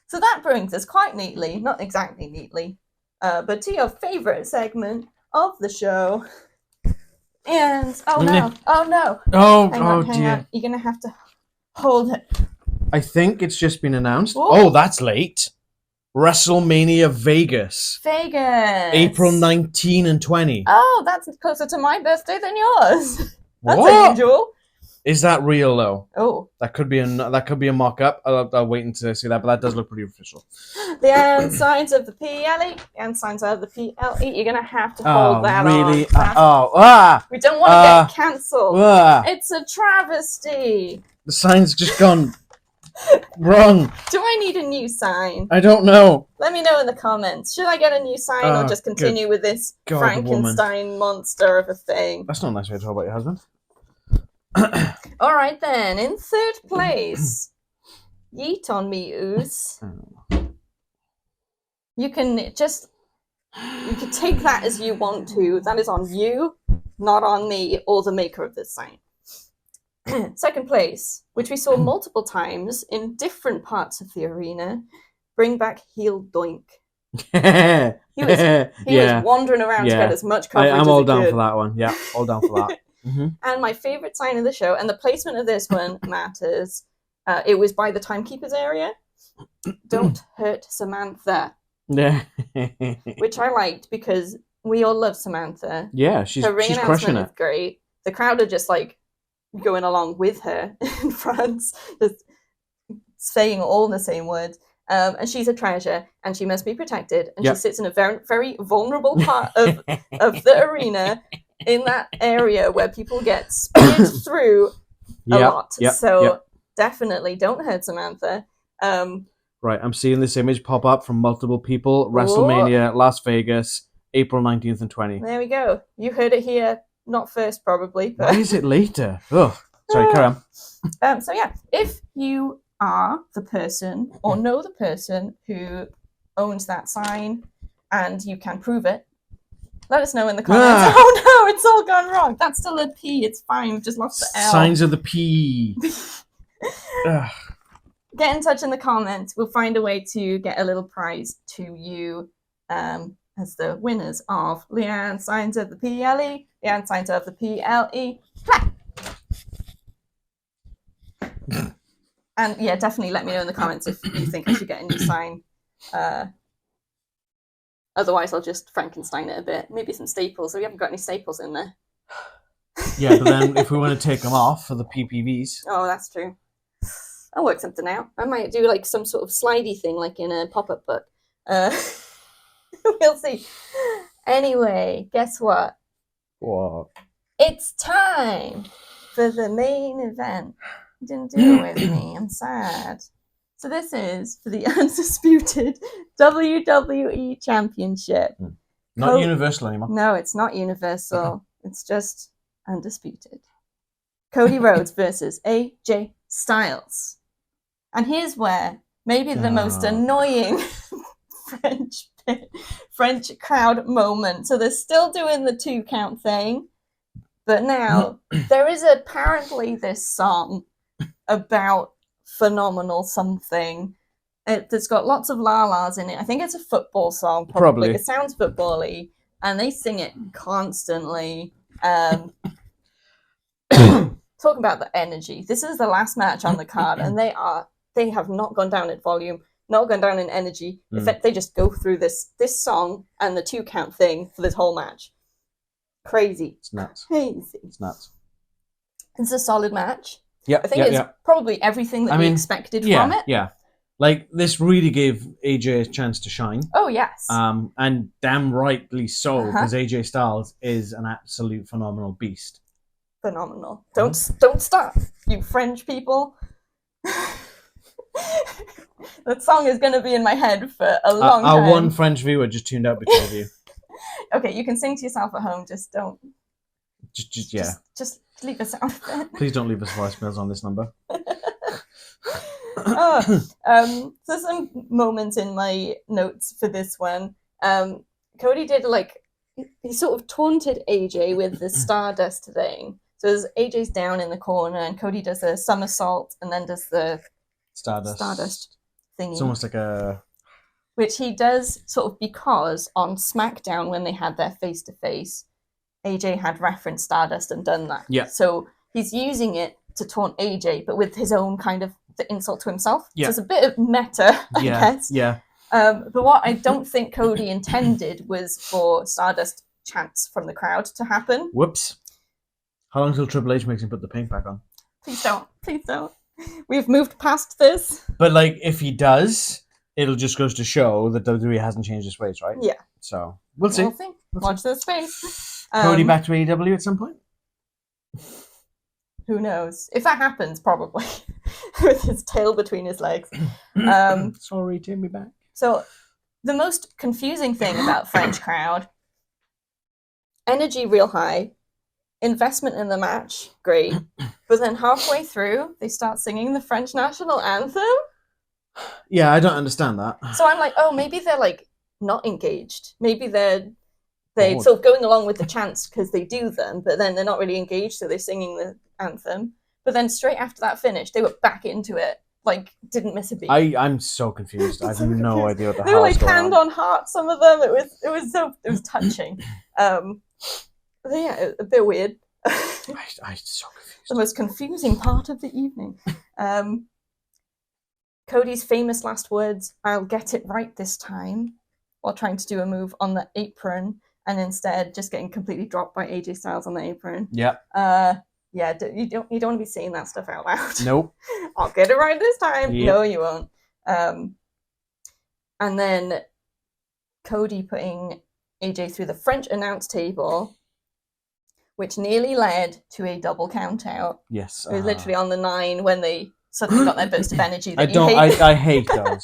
So that brings us quite neatly, not exactly neatly, but to your favourite segment of the show. And oh no! Hang on. You're gonna have to hold it. I think it's just been announced. Ooh. Oh, that's late. WrestleMania Vegas. April 19 and 20. Oh, that's closer to my birthday than yours. That's unusual. Is that real though? Oh, that could be a mock-up. I'll wait until I see that, but that does look pretty official. The signs of the PLE and signs of the PLE. You're gonna have to hold that really? on. We don't want to get cancelled. It's a travesty. The sign's just gone wrong. Do I need a new sign? I don't know. Let me know in the comments. Should I get a new sign or just continue with this Frankenstein monster of a thing? That's not a nice way to talk about your husband. All right then. In third place, yeet on me, Ooze. You can take that as you want to. That is on you, not on me or the maker of this sign. Second place, which we saw multiple times in different parts of the arena, bring back heel Doink. He was wandering around to get as much coverage as he could. I'm all down for that one. Yeah, all down for that. And my favourite sign of the show, and the placement of this one matters, it was by the Timekeepers area. Don't hurt Samantha. Which I liked because we all love Samantha. Yeah, she's crushing it. Is great. The crowd are just like going along with her in France, just saying all the same words. And she's a treasure, and she must be protected. And she sits in a very, very vulnerable part of the arena in that area where people get speared through a lot. Definitely don't hurt Samantha. Right, I'm seeing this image pop up from multiple people. WrestleMania, Las Vegas, April 19th and 20th. There we go. You heard it here. Not first, probably. But... Why is it later? Oh, sorry, carry on. So yeah, if you are the person or know the person who owns that sign and you can prove it, Let us know in the comments. Oh no, it's all gone wrong. That's still a P. It's fine. We've just lost the L. Signs of the P. Get in touch in the comments. We'll find a way to get a little prize to you as the winners of Leanne Signs of the PLE, Leanne Signs of the PLE. And yeah, definitely let me know in the comments if you think I should get a new sign. Otherwise, I'll just Frankenstein it a bit. Maybe some staples. We haven't got any staples in there. Yeah, but then if we want to take them off for the PPVs. Oh, that's true. I'll work something out. I might do like some sort of slidey thing, like in a pop-up book. We'll see. Anyway, guess what? What? It's time for the main event. You didn't do it with me. I'm sad. So this is for the Undisputed WWE Championship. Not Universal anymore. No, it's not Universal. It's just Undisputed. Cody Rhodes versus AJ Styles. And here's where maybe the most annoying French crowd moment. So they're still doing the 2 count thing, but now there is apparently this song about phenomenal something. It's got lots of la-las in it. I think it's a football song, probably. It sounds football-y, and they sing it constantly. Talk about the energy. This is the last match on the card, and they have not gone down in volume, not gone down in energy. In fact, they just go through this song and the 2 count thing for this whole match. Crazy. It's nuts. Crazy. It's nuts. It's a solid match. Yeah, I think it's probably everything that we expected from it. Yeah. Like, this really gave AJ a chance to shine. Oh, yes. And damn rightly so, because AJ Styles is an absolute phenomenal beast. Phenomenal. Don't stop, you French people. That song is going to be in my head for a long time. Our one French viewer just tuned out because of you. Okay, you can sing to yourself at home. Just don't. Just leave us out of it. Please don't leave us voicemails on this number. So some moments in my notes for this one. Cody did he sort of taunted AJ with the Stardust thing. So as AJ's down in the corner and Cody does a somersault and then does the Stardust thingy. It's almost like a... Which he does sort of because on SmackDown when they had their face-to-face, AJ had referenced Stardust and done that. Yeah. So he's using it to taunt AJ, but with his own kind of the insult to himself. Yeah. So it's a bit of meta, I guess. Yeah. But what I don't think Cody intended was for Stardust chants from the crowd to happen. Whoops. How long till Triple H makes him put the paint back on? Please don't. Please don't. We've moved past this. But, if he does, it'll just goes to show that WWE hasn't changed its ways, right? Yeah. So, we'll see. Watch this space. Cody back to AEW at some point? Who knows? If that happens, probably. With his tail between his legs. Sorry, take me back. So, the most confusing thing about French crowd, energy real high, investment in the match, great. But then halfway through, they start singing the French national anthem? Yeah, I don't understand that. So I'm like, oh, maybe they're not engaged. Maybe they're sort of going along with the chants because they do them, but then they're not really engaged, so they're singing the anthem. But then straight after that finished, they were back into it. Didn't miss a beat. I'm so confused. I have no idea what the hell. They were hand on heart, some of them. It was touching. Yeah, a bit weird. I'm so confused. The most confusing part of the evening. Cody's famous last words, "I'll get it right this time," while trying to do a move on the apron, and instead just getting completely dropped by AJ Styles on the apron. Yeah. Yeah, you don't want to be saying that stuff out loud. Nope. I'll get it right this time. Yep. No, you won't. And then Cody putting AJ through the French announce table, which nearly led to a double count out. Yes. It was literally on the 9 when they suddenly got their burst of energy. I hate those.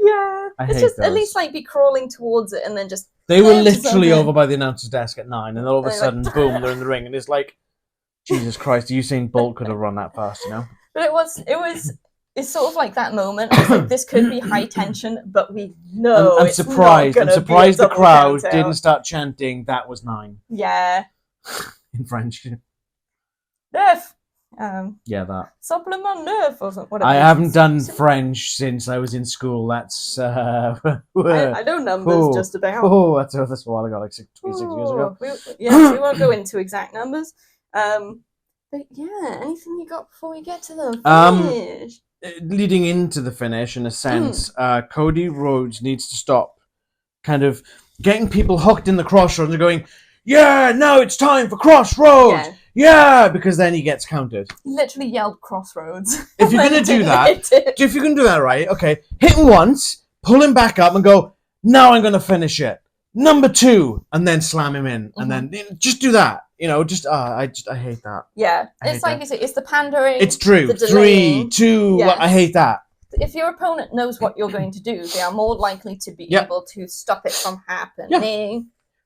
Yeah. It's just those. At least be crawling towards it and then just... They were literally over by the announcer's desk at 9 and all of a sudden, boom, they're in the ring and it's like, Jesus Christ, Usain Bolt could have run that fast, you know? But it was it's sort of like that moment. It's like this could be high tension, but we know I'm it's surprised. not I'm gonna surprised be a the double crowd count out. didn't start chanting "That was 9" Yeah. in French. Neuf. Yeah, that. Supplement neuf or something. Whatever. I haven't done French since I was in school. That's I know numbers just about. Oh, that's a while ago, like 26 years ago. Yes, we won't go into exact numbers. But yeah, anything you got before we get to the finish? Leading into the finish, in a sense, Cody Rhodes needs to stop kind of getting people hooked in the crossroads and going, yeah, now it's time for crossroads. Yeah, because then he gets counted. He literally yelled crossroads. If you're going to do that, if you're going to do that right, okay, hit him once, pull him back up and go, now I'm going to finish it. Number 2, and then slam him in. And then just do that. You know, I hate that. Yeah, it's like you say, it's the pandering. It's true. The 3, 2, yes. I hate that. If your opponent knows what you're going to do, they are more likely to be able to stop it from happening. Yeah.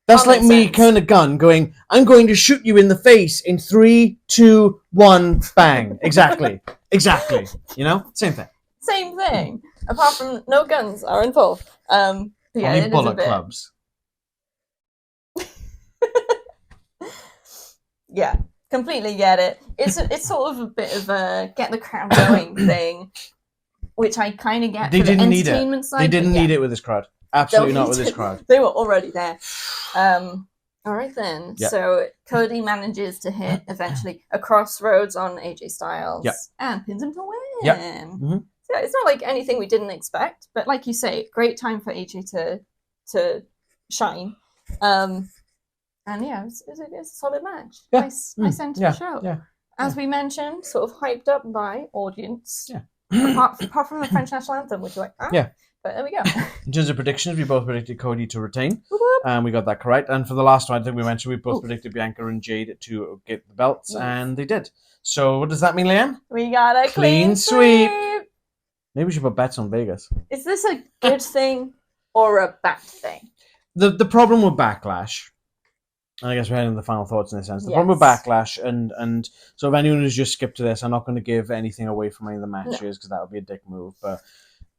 That's like me carrying a gun going, I'm going to shoot you in the face in 3, 2, 1, bang. Exactly. Exactly. You know? Same thing. Same thing. Apart from no guns are involved. Only bullet clubs. Yeah, completely get it. It's sort of a bit of a get the crowd going thing, which I kind of get. They didn't need it. Side, they didn't need it with this crowd. Absolutely not with this crowd. They were already there. All right then. Yep. So Cody manages to hit eventually a crossroads on AJ Styles and pins him to win. Yep. Mm-hmm. So it's not like anything we didn't expect, but like you say, great time for AJ to shine. And yeah, it's a solid match. Yeah. Nice end to the show. Yeah. As we mentioned, sort of hyped up by audience. Yeah. Apart from the French national anthem, which you're like, yeah. But there we go. In terms of predictions, we both predicted Cody to retain. And we got that correct. And for the last one, I think we mentioned we both predicted Bianca and Jade to get the belts, and they did. So what does that mean, Leanne? We got a clean sweep. Maybe we should put bets on Vegas. Is this a good thing or a bad thing? The problem with Backlash, and I guess we're heading to the final thoughts in this sense. The problem with Backlash, and so if anyone who's just skipped to this, I'm not going to give anything away from any of the matches because that would be a dick move. But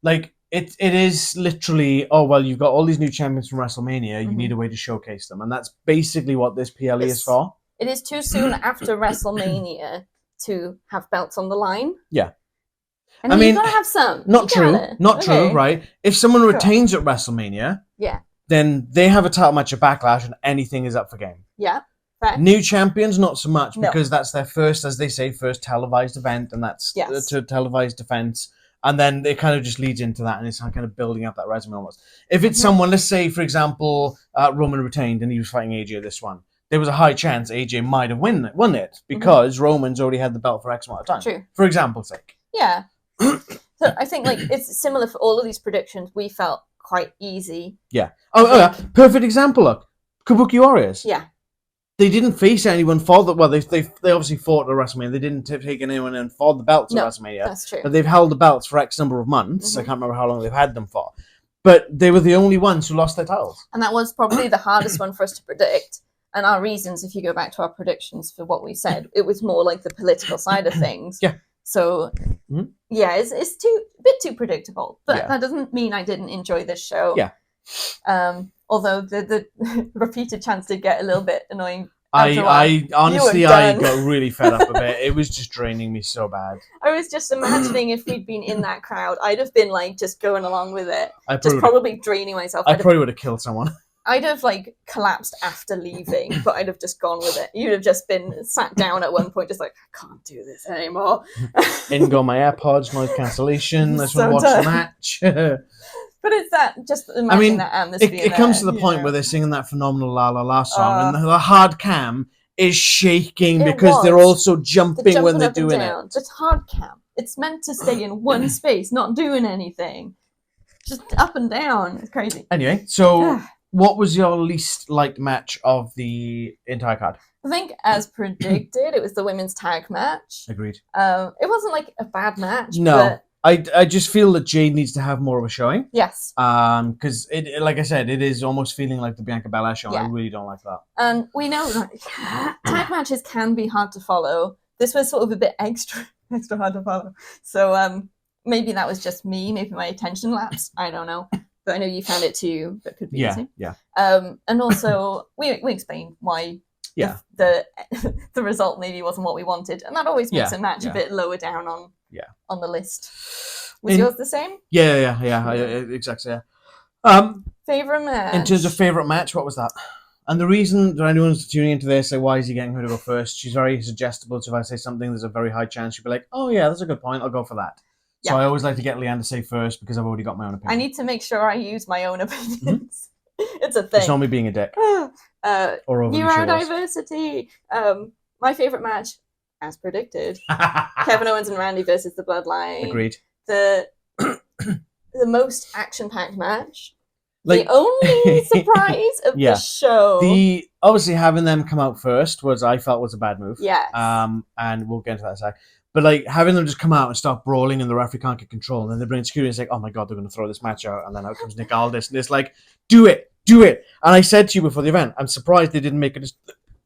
like it is literally, oh well, you've got all these new champions from WrestleMania. You need a way to showcase them, and that's basically what this PLE is for. It is too soon after WrestleMania to have belts on the line. Yeah. And I mean, you gotta have some. Not true, right? If someone retains at WrestleMania, then they have a title match at Backlash and anything is up for game. Yeah. Right. New champions, not so much, because that's their first, as they say, first televised event, and that's to televised defense. And then it kind of just leads into that, and it's kind of building up that resume almost. If it's someone, let's say, for example, Roman retained and he was fighting AJ this one, there was a high chance AJ might have won it because Roman's already had the belt for X amount of time. True. For example's sake. Yeah. So I think like it's similar for all of these predictions. We felt quite easy. Yeah. Yeah. Perfect example. Look, Kabuki Warriors. Yeah. They didn't face anyone for the. Well, they obviously fought at WrestleMania. They didn't take anyone in for the belts at WrestleMania. That's true. But they've held the belts for X number of months. I can't remember how long they've had them for. But they were the only ones who lost their titles. And that was probably the hardest one for us to predict. And our reasons, if you go back to our predictions for what we said, it was more like the political side of things. Yeah. So, yeah, it's a bit too predictable. But that doesn't mean I didn't enjoy this show. Yeah. Although the repeated chants did get a little bit annoying. I honestly got really fed up a bit. It was just draining me so bad. I was just imagining if we'd been in that crowd, I'd have been like just going along with it. Probably draining myself. I probably would have killed someone. I'd have like collapsed after leaving, but I'd have just gone with it. You'd have just been sat down at one point, just like, I can't do this anymore. In go my AirPods, noise cancellation. Let's watch the match. But it's that, just imagine that atmosphere. It comes to the point where they're singing that phenomenal La La La song, and the hard cam is shaking because they're also jumping when they're doing it. It's hard cam. It's meant to stay in one space, not doing anything. Just up and down. It's crazy. Anyway, so what was your least liked match of the entire card? I think, as predicted, it was the women's tag match. Agreed. It wasn't like a bad match. No. But I just feel that Jade needs to have more of a showing. Yes. Because it, like I said, it is almost feeling like the Bianca Belair show. Yeah. I really don't like that. And we know tag matches can be hard to follow. This was sort of a bit extra hard to follow. So maybe that was just me. Maybe my attention lapsed. I don't know. But I know you found it too. That could be the same. Yeah. And also, we explained why the result maybe wasn't what we wanted. And that always makes a match a bit lower down on the list. Was yours the same? Yeah. Exactly, yeah. Favorite match? In terms of favorite match, what was that? And the reason that anyone's tuning into this, like, why is he getting her to go first? She's very suggestible. So if I say something, there's a very high chance she'll be like, oh, yeah, that's a good point. I'll go for that. So I always like to get Leanne to say first because I've already got my own opinion. I need to make sure I use my own opinions. It's a thing. It's not me being a dick. Or over Neurodiversity. My favorite match, as predicted, Kevin Owens and Randy versus the Bloodline. Agreed. The most action-packed match. Like, the only surprise of the show. Obviously having them come out first I felt was a bad move. Yes. And we'll get into that in a sec. But like having them just come out and start brawling and the referee can't get control, and then they bring security and it's like, oh my god, they're going to throw this match out, and then out comes Nick Aldis, and it's like, do it. And I said to you before the event, I'm surprised they didn't make it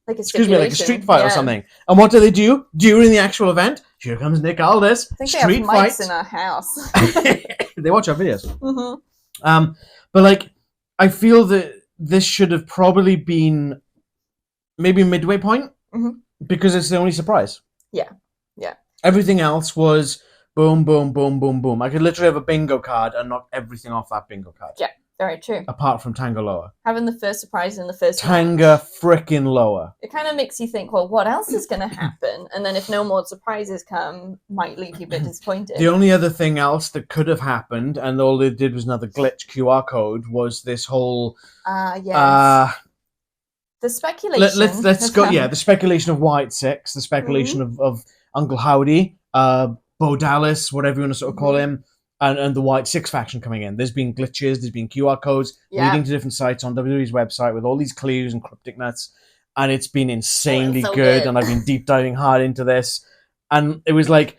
like a street fight or something. And what do they do during the actual event? Here comes Nick Aldis. I think they have mics in our house. They watch our videos. Mm-hmm. But like, I feel that this should have probably been maybe midway point because it's the only surprise. Yeah. Everything else was boom, boom, boom, boom, boom. I could literally have a bingo card and knock everything off that bingo card. Yeah, very true. Apart from Tanga Loa. Having the first surprise in the first Tanga frickin' Loa. It kind of makes you think, well, what else is going to happen? And then if no more surprises come, might leave you a bit disappointed. The only other thing else that could have happened, and all they did was another glitch QR code, was this whole... the speculation. Let's go. Yeah, the speculation of White Six, the speculation of Uncle Howdy, Bo Dallas, whatever you want to sort of call him, and the White Six faction coming in. There's been glitches, there's been QR codes leading to different sites on WWE's website with all these clues and cryptic nuts, and it's been insanely good. And I've been deep diving hard into this, and it was like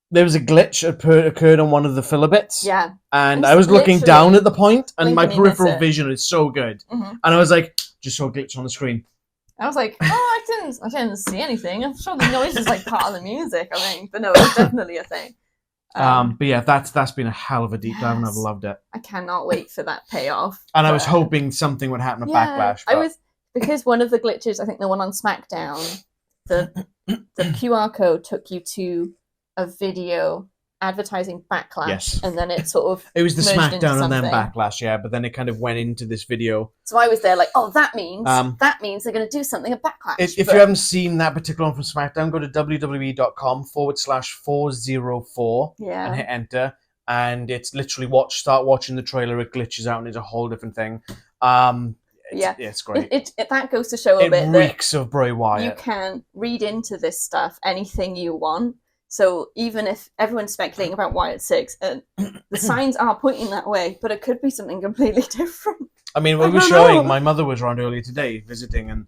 there was a glitch occurred on one of the filler bits. Yeah, and I was looking down at the point, and my peripheral vision is so good, and I was like, just saw a glitch on the screen. I was like, I didn't see anything. I'm sure the noise is like part of the music, I think. But no, it's definitely a thing. But yeah, that's been a hell of a deep dive, and I've loved it. I cannot wait for that payoff. And I was hoping something would happen at Backlash. But... because one of the glitches, I think the one on SmackDown, the QR code took you to a video advertising Backlash, and then it sort of it was the SmackDown and then Backlash, but then it kind of went into this video. So I was there like, oh, that means they're going to do something at Backlash. If you haven't seen that particular one from SmackDown, go to www.com/404 and hit enter, and it's literally start watching the trailer. It glitches out and it's a whole different thing. It's great. It that goes to show a bit that it reeks of Bray Wyatt. You can read into this stuff anything you want. So even if everyone's speculating about Wyatt 6, the signs are pointing that way, but it could be something completely different. I mean, we were showing, my mother was around earlier today visiting, and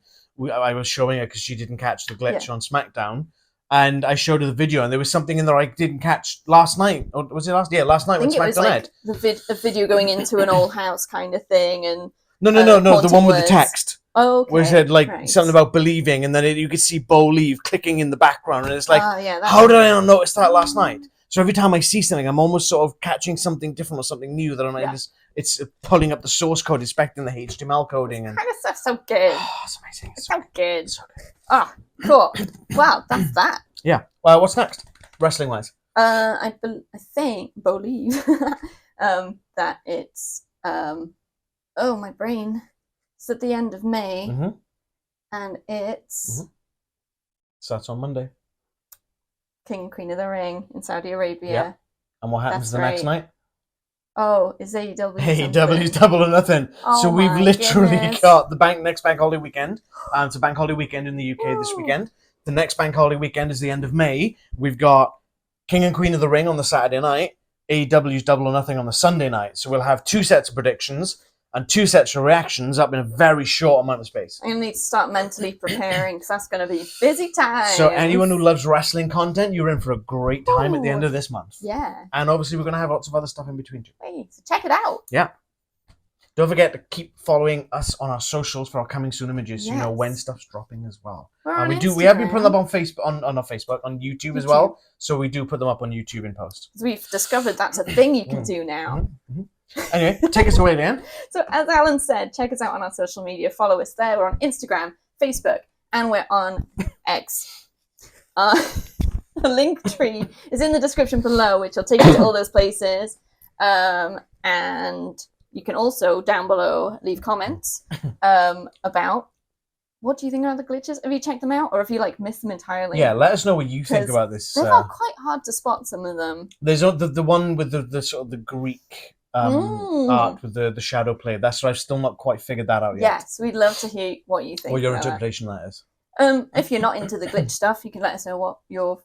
I was showing her because she didn't catch the glitch on SmackDown, and I showed her the video, and there was something in there I didn't catch last night. Or was it last? Yeah, last night when SmackDown aired. The video going into an old house kind of thing, and No, the one with the text. Oh, okay. Where it said something about believing, and then you could see Bo leave clicking in the background, and it's like, how did I not notice that last night? So every time I see something, I'm almost sort of catching something different or something new that I'm like, it's pulling up the source code, inspecting the HTML coding, and kind of stuff's so good. Oh, it's amazing. It's so good. It's so good. Oh, cool. Wow, that's that. Yeah. Well, what's next, wrestling wise? I believe that it's my brain. It's at the end of May, and it's... Starts on Monday. King and Queen of the Ring in Saudi Arabia. Yeah. And what happens the next night? Oh, is AEW AEW's Double or Nothing. Oh, so we've literally got the next bank holiday weekend. It's a bank holiday weekend in the UK this weekend. The next bank holiday weekend is the end of May. We've got King and Queen of the Ring on the Saturday night. AEW's Double or Nothing on the Sunday night. So we'll have 2 sets of predictions and 2 sets of reactions up in a very short amount of space. I'm going to need to start mentally preparing because that's going to be busy time. So anyone who loves wrestling content, you're in for a great time at the end of this month. Yeah. And obviously we're going to have lots of other stuff in between too. Hey, so check it out. Yeah. Don't forget to keep following us on our socials for our coming soon images. So you know when stuff's dropping as well. We're on We have been putting them Instagram. up on Facebook, on not Facebook, on YouTube as well. So we do put them up on YouTube in post. We've discovered that's a thing you can do now. Anyway, take us away, Leanne. So as Alan said, check us out on our social media. Follow us there. We're on Instagram, Facebook, and we're on X. The link tree is in the description below, which will take you to all those places. And you can also, down below, leave comments about what do you think about the glitches? Have you checked them out? Or have you missed them entirely? Yeah, let us know what you think about this. They felt quite hard to spot, some of them. There's the one with the sort of the Greek art with the shadow play. That's what I've still not quite figured that out yet. Yes, we'd love to hear what you think. Or your interpretation of that is. If you're not into the glitch stuff, you can let us know what your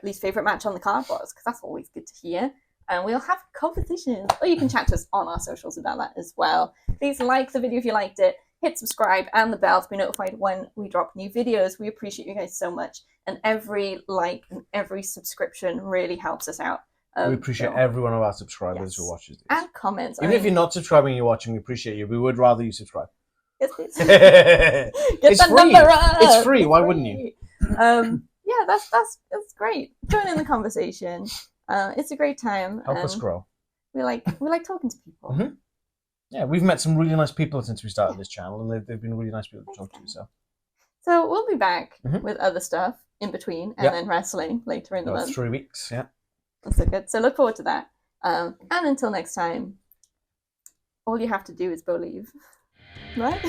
least favorite match on the card was, because that's always good to hear. And we'll have competitions. Or you can chat to us on our socials about that as well. Please like the video if you liked it. Hit subscribe and the bell to be notified when we drop new videos. We appreciate you guys so much. And every like and every subscription really helps us out. We appreciate every one of our subscribers who watches this. And comments. Even if you're not subscribing and you're watching, we appreciate you. We would rather you subscribe. Yes, please. It's free. It's free. Why wouldn't you? Yeah, that's great. Join in the conversation. It's a great time. Help us grow. We like talking to people. Mm-hmm. Yeah, we've met some really nice people since we started this channel, and they've been really nice people to talk to. So we'll be back with other stuff in between, and then wrestling later in the month. 3 weeks, yeah. That's so good. So look forward to that. And until next time, all you have to do is believe, right?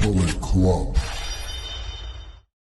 Bullet Club.